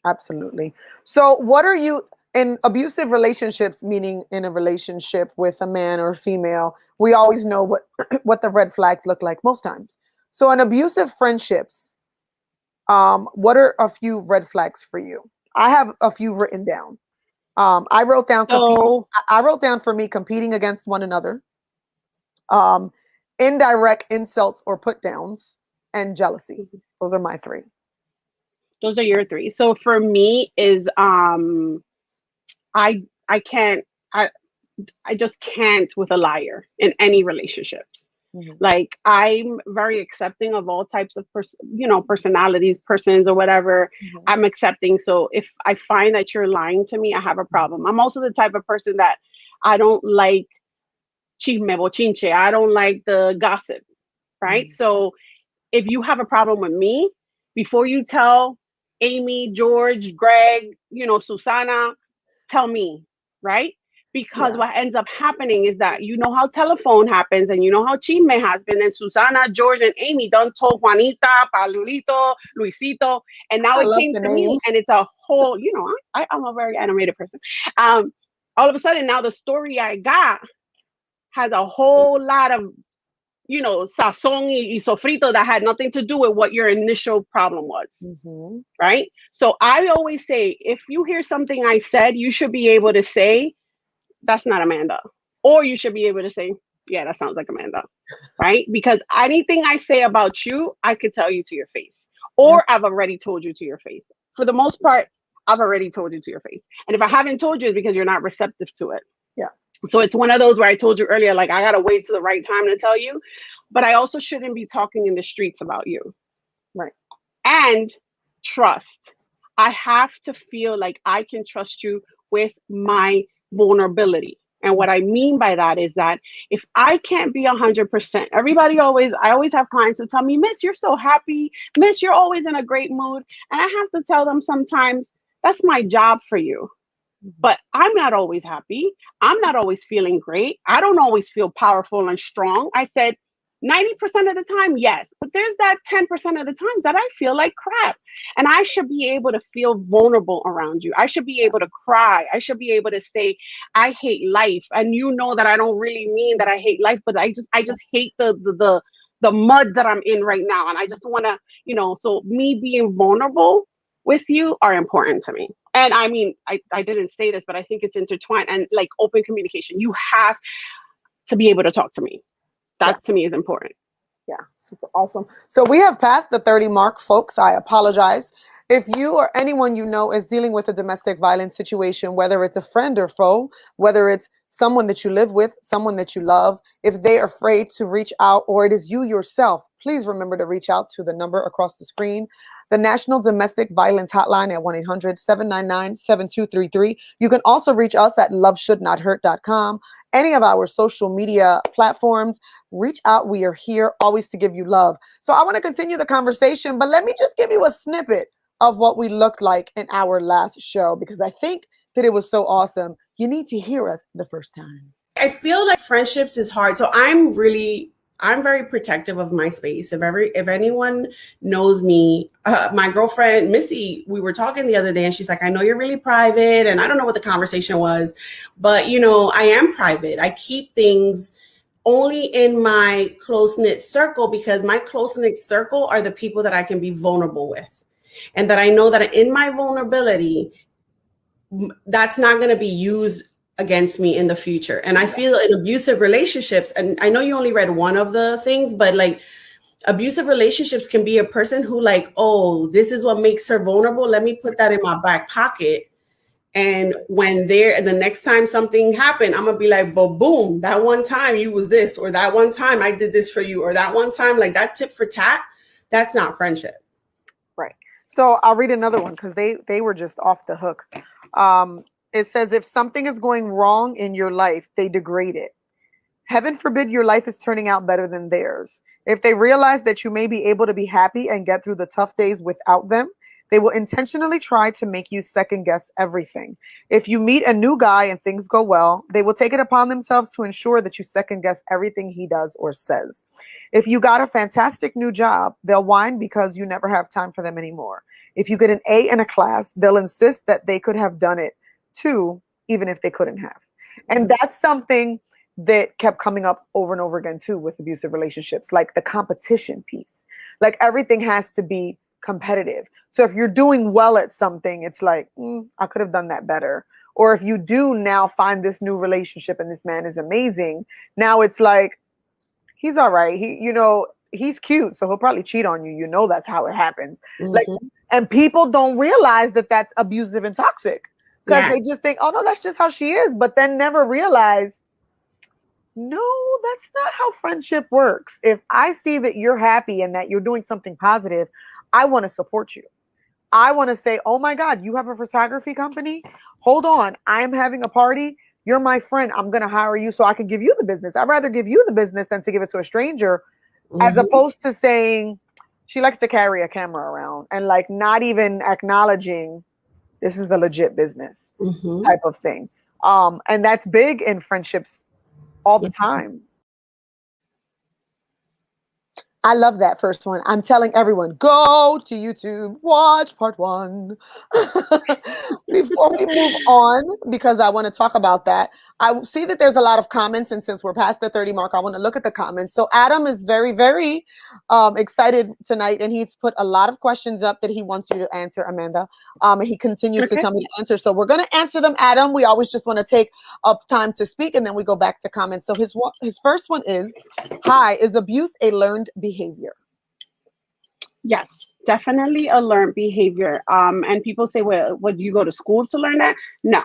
absolutely. So what are you, in abusive relationships, meaning in a relationship with a man or a female, we always know what the red flags look like most times. So in abusive friendships, what are a few red flags for you? I have a few written down. I wrote down for me competing against one another, indirect insults or put downs, and jealousy. Those are my three. Those are your three. So for me is I can't I just can't with a liar in any relationships. Like, I'm very accepting of all types of personalities, persons, or whatever. I'm accepting. So if I find that you're lying to me, I have a problem. I'm also the type of person that I don't like chisme bochinche. I don't like the gossip, right? So if you have a problem with me, before you tell Amy, George, Greg, Susana, tell me, right? Because what ends up happening is that how telephone happens and how chisme has been. And Susana, George, and Amy done told Juanita, Paulito, Luisito, and now it came to me, and it's a whole, I'm a very animated person. All of a sudden, now the story I got has a whole lot of, sazon y sofrito that had nothing to do with what your initial problem was, right? So I always say, if you hear something I said, you should be able to say, that's not Amanda. Or you should be able to say, yeah, that sounds like Amanda, right? Because anything I say about you, I could tell you to your face. Or I've already told you to your face. For the most part, I've already told you to your face. And if I haven't told you, it's because you're not receptive to it. Yeah. So it's one of those where I told you earlier, like, I got to wait to the right time to tell you. But I also shouldn't be talking in the streets about you. Right. And trust. I have to feel like I can trust you with my vulnerability. And what I mean by that is that if I can't be 100%, I always have clients who tell me, Miss, you're so happy. Miss, you're always in a great mood. And I have to tell them sometimes, that's my job for you. But I'm not always happy. I'm not always feeling great. I don't always feel powerful and strong. I said 90% of the time, yes. But there's that 10% of the times that I feel like crap. And I should be able to feel vulnerable around you. I should be able to cry. I should be able to say, I hate life. And you know that I don't really mean that I hate life, but I just hate the mud that I'm in right now. And I just want to, so me being vulnerable with you are important to me. And I mean, I didn't say this, but I think it's intertwined, and like open communication. You have to be able to talk to me. That to me is important. Yeah, super awesome. So we have passed the 30 mark, folks. I apologize. If you or anyone you know is dealing with a domestic violence situation, whether it's a friend or foe, whether it's someone that you live with, someone that you love, if they are afraid to reach out, or it is you yourself, please remember to reach out to the number across the screen, the National Domestic Violence Hotline at 1-800-799-7233. You can also reach us at loveshouldnothurt.com, any of our social media platforms. Reach out. We are here always to give you love. So I want to continue the conversation, but let me just give you a snippet of what we looked like in our last show, because I think that it was so awesome. You need to hear us the first time. I feel like friendships is hard. So I'm really I'm very protective of my space. If anyone knows me, my girlfriend Missy, we were talking the other day, and she's like, "I know you're really private," and I don't know what the conversation was, but I am private. I keep things only in my close knit circle, because my close knit circle are the people that I can be vulnerable with, and that I know that in my vulnerability, that's not going to be used against me in the future. And I feel in abusive relationships, and I know you only read one of the things, but like, abusive relationships can be a person who like, oh, this is what makes her vulnerable. Let me put that in my back pocket. And when the next time something happened, I'm gonna be like, but boom, that one time you was this, or that one time I did this for you, or that one time, like that tit for tat, that's not friendship. Right. So I'll read another one because they were just off the hook. It says, if something is going wrong in your life, they degrade it. Heaven forbid your life is turning out better than theirs. If they realize that you may be able to be happy and get through the tough days without them, they will intentionally try to make you second guess everything. If you meet a new guy and things go well, they will take it upon themselves to ensure that you second guess everything he does or says. If you got a fantastic new job, they'll whine because you never have time for them anymore. If you get an A in a class, they'll insist that they could have done it too, even if they couldn't have. And that's something that kept coming up over and over again too with abusive relationships, like the competition piece. Like everything has to be competitive. So if you're doing well at something, it's like, I could have done that better. Or if you do now find this new relationship and this man is amazing, now it's like, he's all right. He's cute, so he'll probably cheat on you. That's how it happens. Like, and people don't realize that that's abusive and toxic because they just think, oh no, that's just how she is, but then never realize, no, that's not how friendship works. If I see that you're happy and that you're doing something positive, I want to support you. I want to say, oh my God, you have a photography company? Hold on. I'm having a party. You're my friend. I'm going to hire you so I can give you the business. I'd rather give you the business than to give it to a stranger, as opposed to saying she likes to carry a camera around and like not even acknowledging this is the legit business type of thing. And that's big in friendships all the time. I love that first one. I'm telling everyone, go to YouTube, watch part 1. Before we move on, because I want to talk about that, I see that there's a lot of comments, and since we're past the 30 mark, I want to look at the comments. So Adam is very, very excited tonight, and he's put a lot of questions up that he wants you to answer, Amanda. He continues to tell me to answer. So we're going to answer them, Adam. We always just want to take up time to speak, and then we go back to comments. So his first one is, hi, is abuse a learned behavior? Yes, definitely a learned behavior. And people say, well, do you go to school to learn that? No.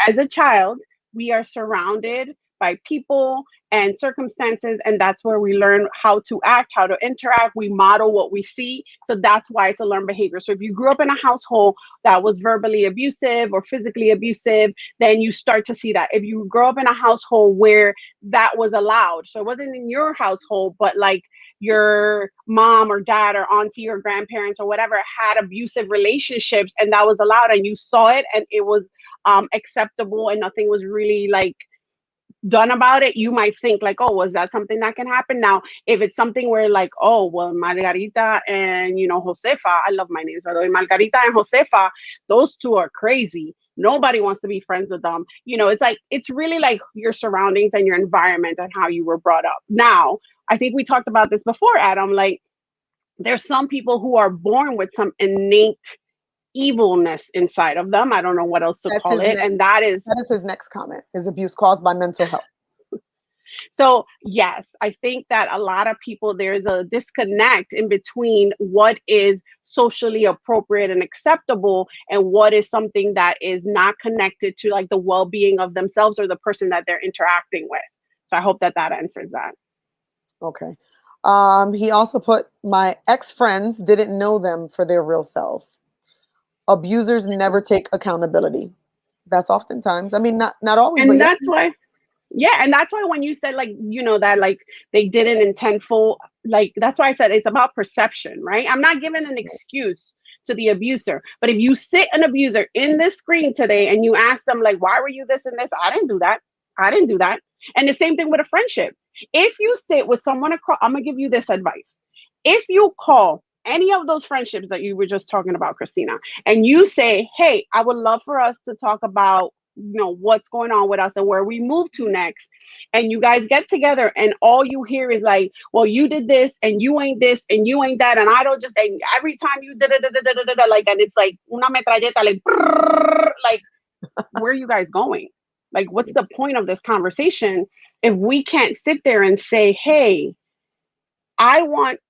As a child, we are surrounded by people and circumstances, and that's where we learn how to act, how to interact. We model what we see. So that's why it's a learned behavior. So if you grew up in a household that was verbally abusive or physically abusive, then you start to see that. If you grow up in a household where that was allowed, so it wasn't in your household, but like your mom or dad or auntie or grandparents or whatever had abusive relationships, and that was allowed, and you saw it and it was acceptable and nothing was really like done about it, you might think like, oh, was that something that can happen? Now, if it's something where like, oh, well, Margarita and Josefa, I love my names, by the way, Margarita and Josefa, those two are crazy. Nobody wants to be friends with them. It's like, it's really like your surroundings and your environment and how you were brought up. Now, I think we talked about this before, Adam, like there's some people who are born with some innate evilness inside of them. I don't know what else to call it. And that is his next comment, is abuse caused by mental health. So yes, I think that a lot of people, there's a disconnect in between what is socially appropriate and acceptable and what is something that is not connected to like the well-being of themselves or the person that they're interacting with. So I hope that answers that. Okay. He also put, my ex-friends didn't know them for their real selves. Abusers never take accountability. That's oftentimes, I mean, not always. And that's why, and that's why when you said like, that like they didn't intend full, like, that's why I said it's about perception, right? I'm not giving an excuse to the abuser, but if you sit an abuser in this screen today and you ask them like, why were you this and this? I didn't do that. And the same thing with a friendship. If you sit with someone across, I'm gonna give you this advice. If you call any of those friendships that you were just talking about, Christina, and you say, "Hey, I would love for us to talk about, what's going on with us and where we move to next," and you guys get together, and all you hear is like, "Well, you did this, and you ain't this, and you ain't that, and I don't just," and every time you da da da da da da da, like, and it's like una metralleta, like, brrr, like, where are you guys going? Like, what's the point of this conversation if we can't sit there and say, "Hey, I want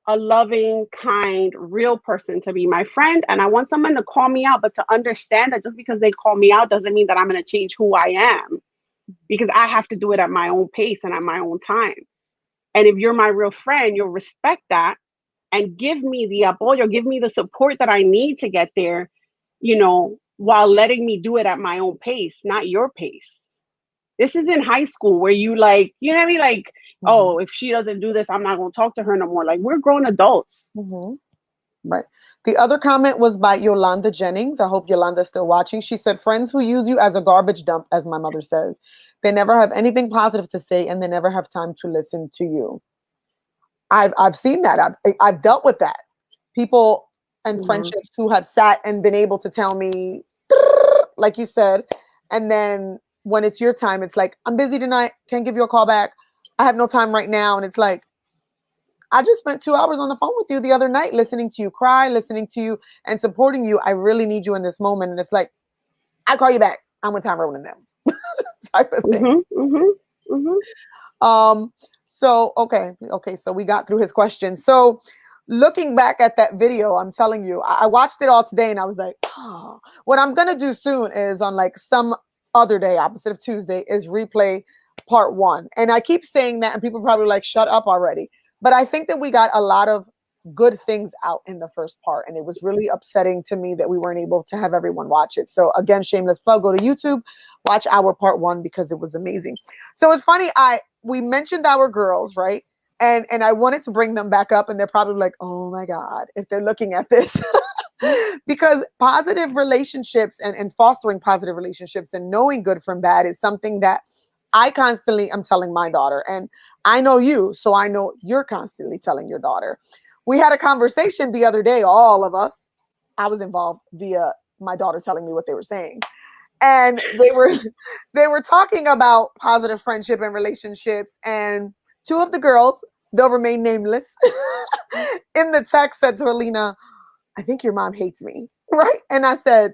a loving, kind, real person to be my friend, and I want someone to call me out, but to understand that just because they call me out doesn't mean that I'm going to change who I am, because I have to do it at my own pace and at my own time. And if you're my real friend, you'll respect that and give me the apoyo, give me the support that I need to get there, while letting me do it at my own pace, not your pace." This is in high school where you, like, you know what I mean? Like, oh, if she doesn't do this, I'm not going to talk to her no more. Like, we're grown adults. Right. The other comment was by Yolanda Jennings. I hope Yolanda's still watching. She said, "Friends who use you as a garbage dump, as my mother says. They never have anything positive to say, and they never have time to listen to you." I've seen that. I've dealt with that. People and friendships who have sat and been able to tell me, like you said, and then when it's your time, it's like, "I'm busy tonight. Can't give you a call back. I have no time right now." And it's like, "I just spent 2 hours on the phone with you the other night, listening to you cry, listening to you and supporting you. I really need you in this moment." And it's like, "I'll call you back. I'm with time rolling them." Type of thing. So, okay. So we got through his question. So looking back at that video, I'm telling you, I watched it all today and I was like, oh, what I'm going to do soon is on like some other day, opposite of Tuesday, is replay part 1. And I keep saying that and people probably like, shut up already. But I think that we got a lot of good things out in the first part. And it was really upsetting to me that we weren't able to have everyone watch it. So again, shameless plug, go to YouTube, watch our part 1 because it was amazing. So it's funny, we mentioned our girls, right? And I wanted to bring them back up and they're probably like, oh my God, if they're looking at this. Because positive relationships and fostering positive relationships and knowing good from bad is something that I constantly am telling my daughter. And I know you, so I know you're constantly telling your daughter. We had a conversation the other day, all of us. I was involved via my daughter telling me what they were saying. And they were talking about positive friendship and relationships. And 2 of the girls, they'll remain nameless, in the text said to Alina, "I think your mom hates me." Right? And I said,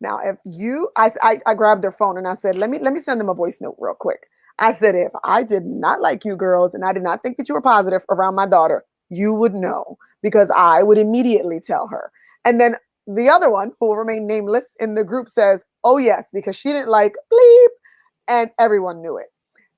now if you, I grabbed their phone and I said, let me send them a voice note real quick. I said, if I did not like you girls and I did not think that you were positive around my daughter, you would know, because I would immediately tell her. And then the other one, who will remain nameless in the group, says, "Oh yes," because she didn't like bleep, and everyone knew it.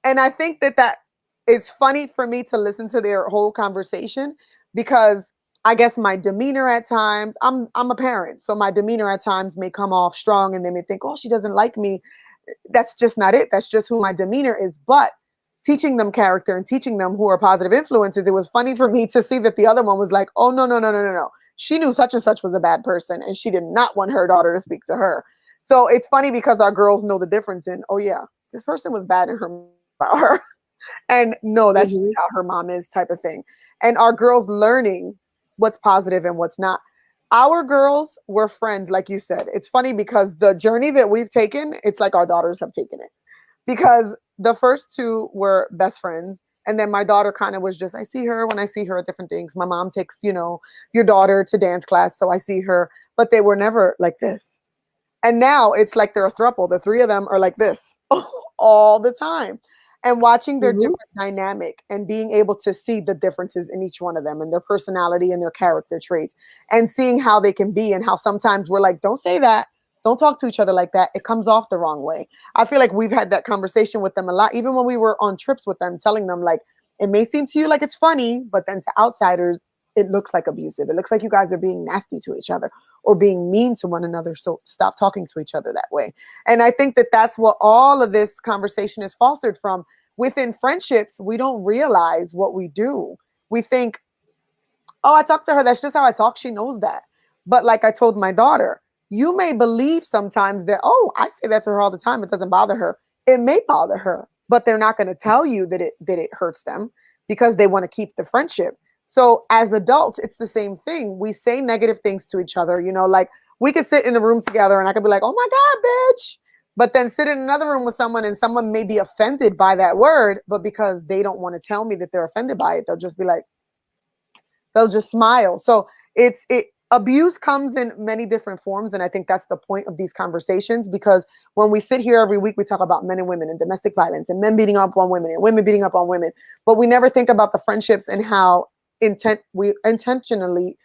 And I think that it's funny for me to listen to their whole conversation, because I guess my demeanor at times, I'm a parent, so my demeanor at times may come off strong and they may think, "Oh, she doesn't like me." That's just not it. That's just who my demeanor is. But teaching them character and teaching them who are positive influences, it was funny for me to see that the other one was like, "Oh, no, no, no, no, no, no. She knew such and such was a bad person and she did not want her daughter to speak to her." So it's funny because our girls know the difference in, oh yeah, this person was bad in her about her. And no, that's how her mom is, type of thing. And our girls learning what's positive and what's not. Our girls were friends, like you said. It's funny because the journey that we've taken, it's like our daughters have taken it. Because the first 2 were best friends. And then my daughter kind of was just, I see her when I see her at different things. My mom takes, your daughter to dance class, so I see her. But they were never like this. And now it's like they're a throuple. The 3 of them are like this all the time. And watching their different dynamic and being able to see the differences in each one of them and their personality and their character traits, and seeing how they can be, and how sometimes we're like, don't say that. Don't talk to each other like that. It comes off the wrong way. I feel like we've had that conversation with them a lot, even when we were on trips with them, telling them like, it may seem to you like it's funny, but then to outsiders, it looks like abusive. It looks like you guys are being nasty to each other or being mean to one another. So stop talking to each other that way. And I think that that's what all of this conversation is fostered from. Within friendships, we don't realize what we do. We think, oh, I talk to her. That's just how I talk. She knows that. But like I told my daughter, you may believe sometimes that, oh, I say that to her all the time. It doesn't bother her. It may bother her. but they're not going to tell you that it hurts them because they want to keep the friendship. So as adults, it's the same thing. We say negative things to each other, like we could sit in a room together and I could be like, "Oh my God, bitch." But then sit in another room with someone and someone may be offended by that word, but because they don't want to tell me that they're offended by it, they'll just be like, they'll just smile. So abuse comes in many different forms, and I think that's the point of these conversations, because when we sit here every week, we talk about men and women and domestic violence and men beating up on women and women beating up on women, but we never think about the friendships and how we intentionally,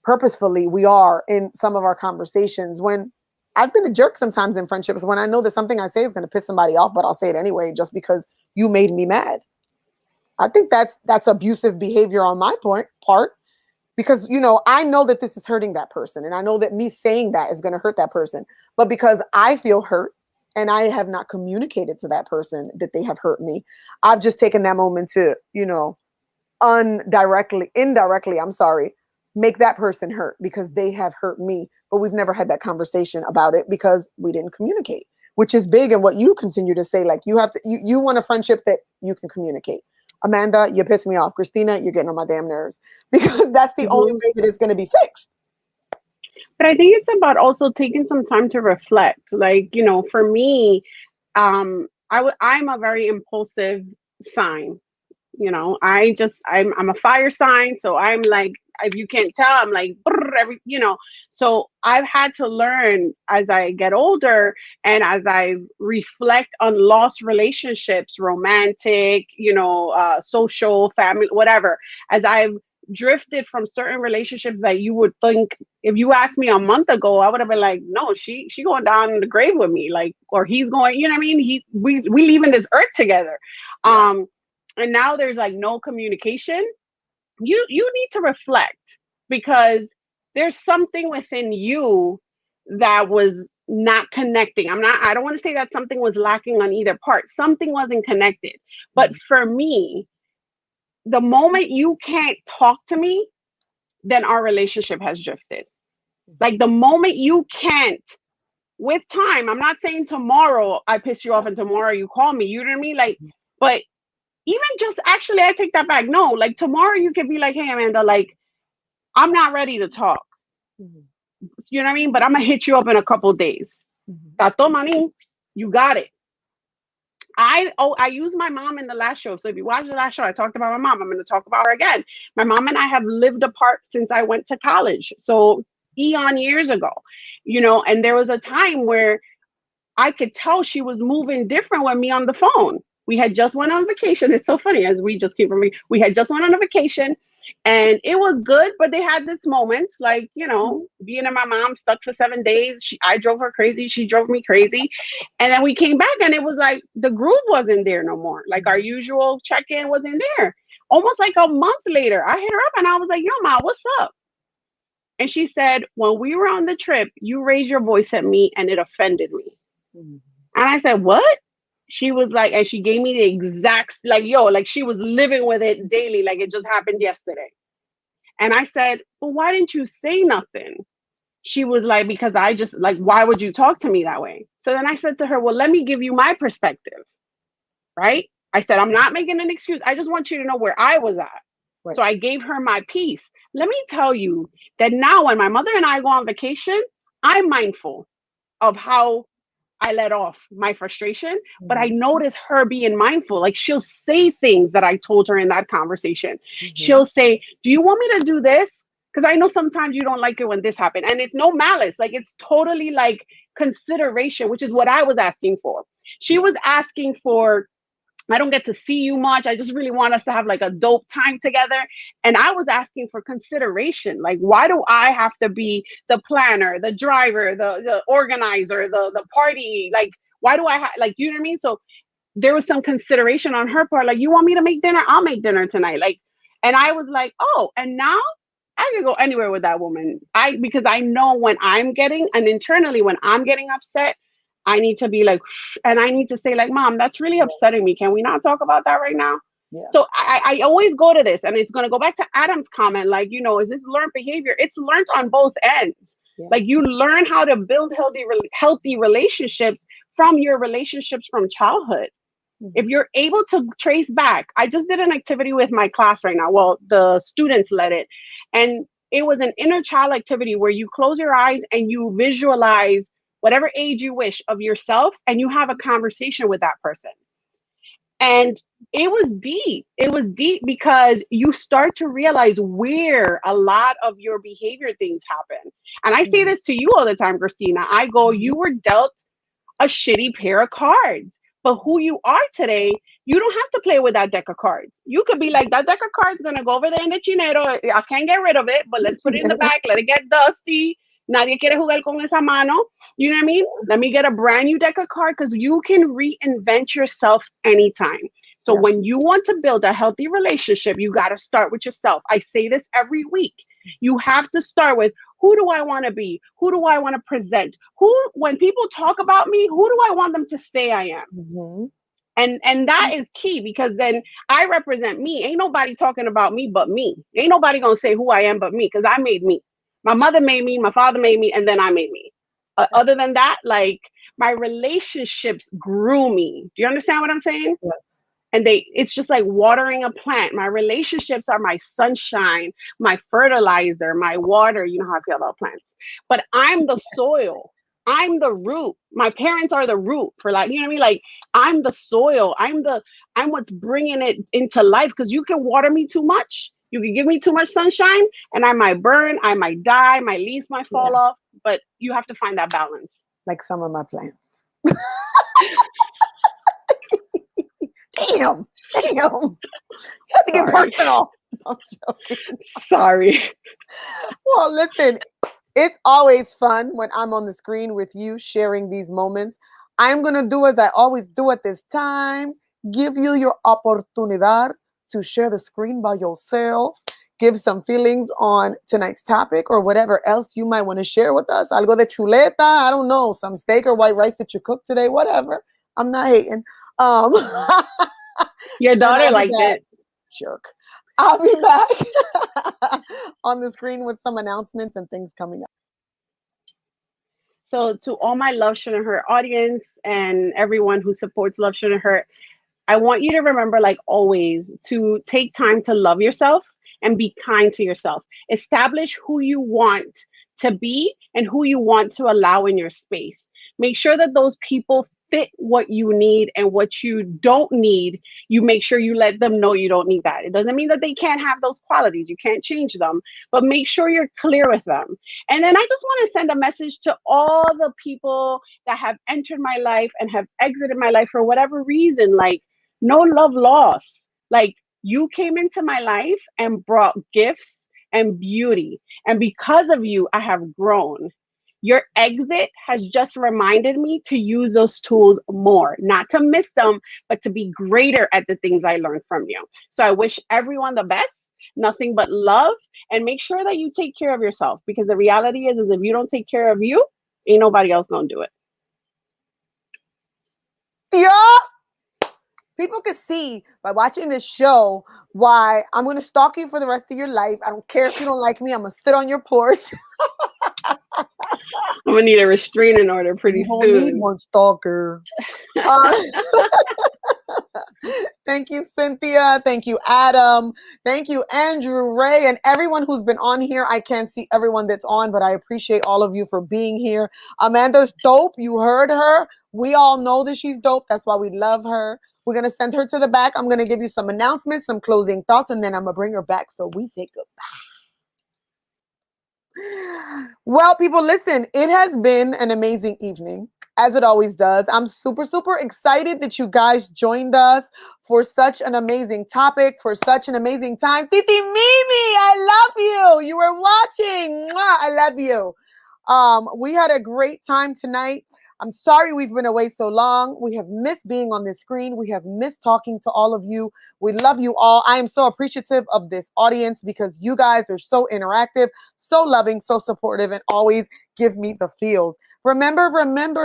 purposefully we are in some of our conversations. When I've been a jerk sometimes in friendships, when I know that something I say is going to piss somebody off, but I'll say it anyway just because you made me mad. I think that's abusive behavior on my part, because I know that this is hurting that person, and I know that me saying that is going to hurt that person, but because I feel hurt and I have not communicated to that person that they have hurt me, I've just taken that moment to indirectly, I'm sorry, make that person hurt because they have hurt me, but we've never had that conversation about it because we didn't communicate, which is big. And what you continue to say, like, you want a friendship that you can communicate. Amanda, you piss me off. Christina, you're getting on my damn nerves, because that's the only way that it's going to be fixed. But I think it's about also taking some time to reflect. Like, for me, I'm a very impulsive sign. I'm a fire sign, so I'm like, if you can't tell, I'm like so I've had to learn as I get older and as I reflect on lost relationships, romantic, social, family, whatever, as I've drifted from certain relationships that you would think, if you asked me a month ago, I would have been like, no, she going down in the grave with me, like, or he's going, you know what I mean, we leaving this earth together. And now there's like no communication. You need to reflect, because there's something within you that was not connecting. I don't want to say that something was lacking on either part. Something wasn't connected. But for me, the moment you can't talk to me, then our relationship has drifted. Like the moment you can't, with time, I'm not saying tomorrow I piss you off and tomorrow you call me, you know what I mean? Like, but even just, actually, I take that back. No, like tomorrow you could be like, "Hey, Amanda, like, I'm not ready to talk." You know what I mean? But I'm gonna hit you up in a couple days. Tato money, you got it. I used my mom in the last show. So if you watch the last show, I talked about my mom. I'm going to talk about her again. My mom and I have lived apart since I went to college. So eon years ago, and there was a time where I could tell she was moving different with me on the phone. We had just went on vacation. It's so funny, as we just came from, we had just went on a vacation and it was good, but they had this moments like, being in my mom stuck for 7 days. I drove her crazy. She drove me crazy. And then we came back and it was like the groove wasn't there no more. Like our usual check-in wasn't there. Almost like a month later, I hit her up and I was like, "Yo, Ma, what's up?" And she said, "When we were on the trip, you raised your voice at me and it offended me." And I said, "What?" She was like, and she gave me the exact, like, like she was living with it daily, like it just happened yesterday. And I said, "Well, why didn't you say nothing?" She was like, "Because I just, like, why would you talk to me that way?" So then I said to her, "Well, let me give you my perspective," right? I said, "I'm not making an excuse. I just want you to know where I was at." Right. So I gave her my piece. Let me tell you that now when my mother and I go on vacation, I'm mindful of how I let off my frustration, but I notice her being mindful. Like she'll say things that I told her in that conversation. She'll say, "Do you want me to do this? Because I know sometimes you don't like it when this happened." And it's no malice. Like it's totally like consideration, which is what I was asking for. She was asking for, "I don't get to see you much. I just really want us to have like a dope time together." And I was asking for consideration. Like, why do I have to be the planner, the driver, the organizer, the party? Like, why do I like, you know what I mean? So there was some consideration on her part. Like, "You want me to make dinner? I'll make dinner tonight." Like, and I was like, oh, and now I could go anywhere with that woman. Because I know when I'm getting, and internally when I'm getting upset, I need to be like, and I need to say like, "Mom, that's really upsetting me. Can we not talk about that right now?" Yeah. So I always go to this, and it's going to go back to Adam's comment. Like, is this learned behavior? It's learned on both ends. Yeah. Like you learn how to build healthy relationships from your relationships from childhood. If Mhm. you're able to trace back, I just did an activity with my class right now. Well, the students led it. And it was an inner child activity where you close your eyes and you visualize whatever age you wish of yourself and you have a conversation with that person. And it was deep. It was deep because you start to realize where a lot of your behavior things happen. And I say Mhm. this to you all the time, Christina. I go, Mhm. you were dealt a shitty pair of cards. But who you are today, you don't have to play with that deck of cards. You could be like, that deck of cards gonna go over there in the chinero. I can't get rid of it, but let's put it in the back. Let it get dusty. Nadie quiere jugar con esa mano. You know what I mean? Let me get a brand new deck of cards because you can reinvent yourself anytime. So Yes. when you want to build a healthy relationship, you got to start with yourself. I say this every week. You have to start with, who do I want to be? Who do I want to present? Who, when people talk about me, who do I want them to say I am? Mhm. And that is key because then I represent me. Ain't nobody talking about me but me. Ain't nobody gonna say who I am but me because I made me. My mother made me, my father made me, and then I made me. Other than that, like my relationships grew me. Do you understand what I'm saying? Yes. And it's just like watering a plant. My relationships are my sunshine, my fertilizer, my water. You know how I feel about plants, but I'm the soil. I'm the root. My parents are the root for, like, you know what I mean? Like, I'm the soil. I'm what's bringing it into life because you can water me too much, you can give me too much sunshine, and I might burn, I might die, my leaves might Yeah. fall off, but you have to find that balance. Like some of my plants. Damn. Damn. You have to get Sorry. personal. I'm joking. Sorry. Well, listen, it's always fun when I'm on the screen with you sharing these moments. I'm going to do as I always do at this time, give you your oportunidad to share the screen by yourself, give some feelings on tonight's topic or whatever else you might want to share with us. Algo de chuleta, I don't know, some steak or white rice that you cooked today, whatever. I'm not hating. Um, Your and daughter I'll be liked back. it. Jerk. I'll be back on the screen with some announcements and things coming up. So, to all my Love Shouldn't Hurt audience and everyone who supports Love Shouldn't Hurt, I want you to remember, like always, to take time to love yourself and be kind to yourself. Establish who you want to be and who you want to allow in your space. Make sure that those people fit what you need, and what you don't need, you make sure you let them know you don't need that. It doesn't mean that they can't have those qualities. You can't change them, but make sure you're clear with them. And then I just want to send a message to all the people that have entered my life and have exited my life for whatever reason. Like, no love lost. Like, you came into my life and brought gifts and beauty. And because of you, I have grown. Your exit has just reminded me to use those tools more, not to miss them, but to be greater at the things I learned from you. So I wish everyone the best, nothing but love, and make sure that you take care of yourself, because the reality is if you don't take care of you, ain't nobody else gonna do it. Yeah. People can see by watching this show why I'm going to stalk you for the rest of your life. I don't care if you don't like me. I'm going to sit on your porch. I'm gonna need a restraining order You pretty don't need soon. one stalker. Uh, thank you, Cynthia. Thank you, Adam. Thank you, Andrew, Ray, and everyone who's been on here. I can't see everyone that's on, but I appreciate all of you for being here. Amanda's dope. You heard her. We all know that she's dope. That's why we love her. We're going to send her to the back. I'm going to give you some announcements, some closing thoughts, and then I'm going to bring her back so we say goodbye. Well, people, listen, it has been an amazing evening, as it always does. I'm super, super excited that you guys joined us for such an amazing topic, for such an amazing time. Titi Mimi, I love you. You were watching. Mwah, I love you. We had a great time tonight. I'm sorry we've been away so long. We have missed being on this screen. We have missed talking to all of you. We love you all. I am so appreciative of this audience because you guys are so interactive, so loving, so supportive, and always give me the feels. Remember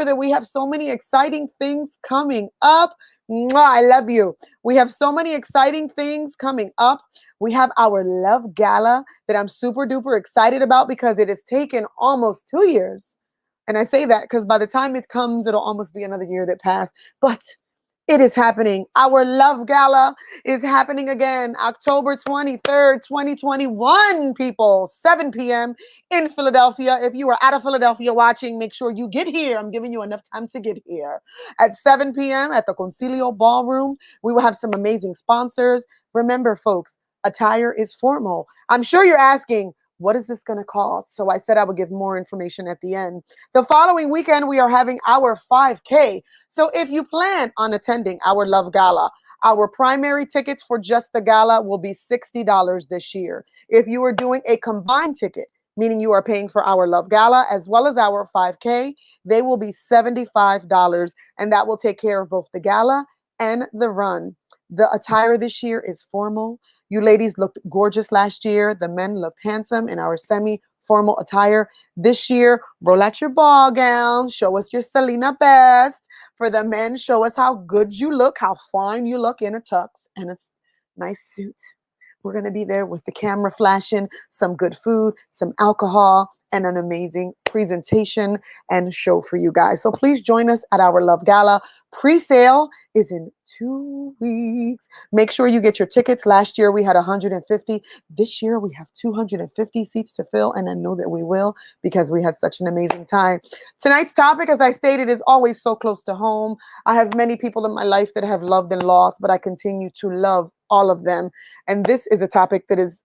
that we have so many exciting things coming up. Mwah, I love you. We have so many exciting things coming up. We have our Love Gala that I'm super duper excited about because it has taken almost 2 years. And I say that because by the time it comes, it'll almost be another year that passed. But It is happening. Our Love Gala is happening again, October 23rd, 2021, people, 7 p.m. in Philadelphia. If you are out of Philadelphia watching, make sure you get here. I'm giving you enough time to get here. At 7 p.m. at the Concilio Ballroom, we will have some amazing sponsors. Remember, folks, attire is formal. I'm sure you're asking, what is this going to cost? So I said I would give more information at the end. The following weekend, we are having our 5K. So if you plan on attending our Love Gala, our primary tickets for just the gala will be $60 this year. If you are doing a combined ticket, meaning you are paying for our Love Gala as well as our 5K, they will be $75, and that will take care of both the gala and the run. The attire this year is formal. You ladies looked gorgeous last year. The men looked handsome in our semi-formal attire. This year, roll out your ball gown. Show us your Selena best. For the men, show us how good you look, how fine you look in a tux and a nice suit. We're going to be there with the camera flashing, some good food, some alcohol, and an amazing presentation and show for you guys. So please join us at our Love Gala. Pre-sale is in 2 weeks. Make sure you get your tickets. Last year we had 150. This year we have 250 seats to fill, and I know that we will because we had such an amazing time. Tonight's topic, as I stated, is always so close to home. I have many people in my life that have loved and lost, but I continue to love all of them. And this is a topic that is,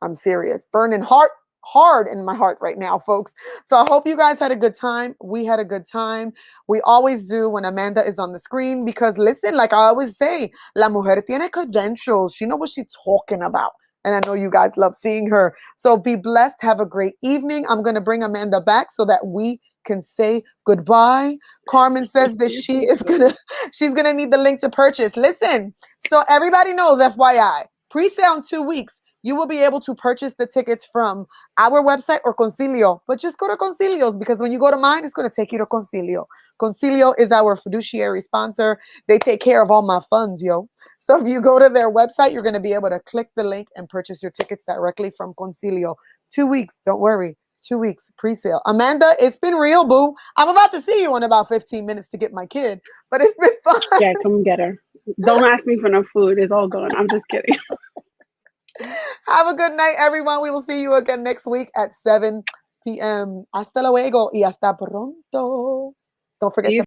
I'm serious, burning hard in my heart right now, folks. So I hope you guys had a good time. We had a good time. We always do when Amanda is on the screen because, listen, like I always say, la mujer tiene credentials. She knows what she's talking about. And I know you guys love seeing her. So be blessed. Have a great evening. I'm going to bring Amanda back so that we can say goodbye. Carmen says that she's gonna need the link to purchase. Listen, so everybody knows, FYI, pre-sale in 2 weeks. You will be able to purchase the tickets from our website or Concilio, but just go to Concilio's because when you go to mine, it's going to take you to Concilio. Concilio is our fiduciary sponsor. They take care of all my funds, yo. So if you go to their website, you're going to be able to click the link and purchase your tickets directly from Concilio. 2 weeks, don't worry. 2 weeks pre-sale. Amanda, it's been real, boo. I'm about to see you in about 15 minutes to get my kid, but it's been fun. Yeah, come get her. Don't ask me for no food. It's all gone. I'm just kidding. Have a good night, everyone. We will see you again next week at 7 p.m. Hasta luego y hasta pronto. Don't forget to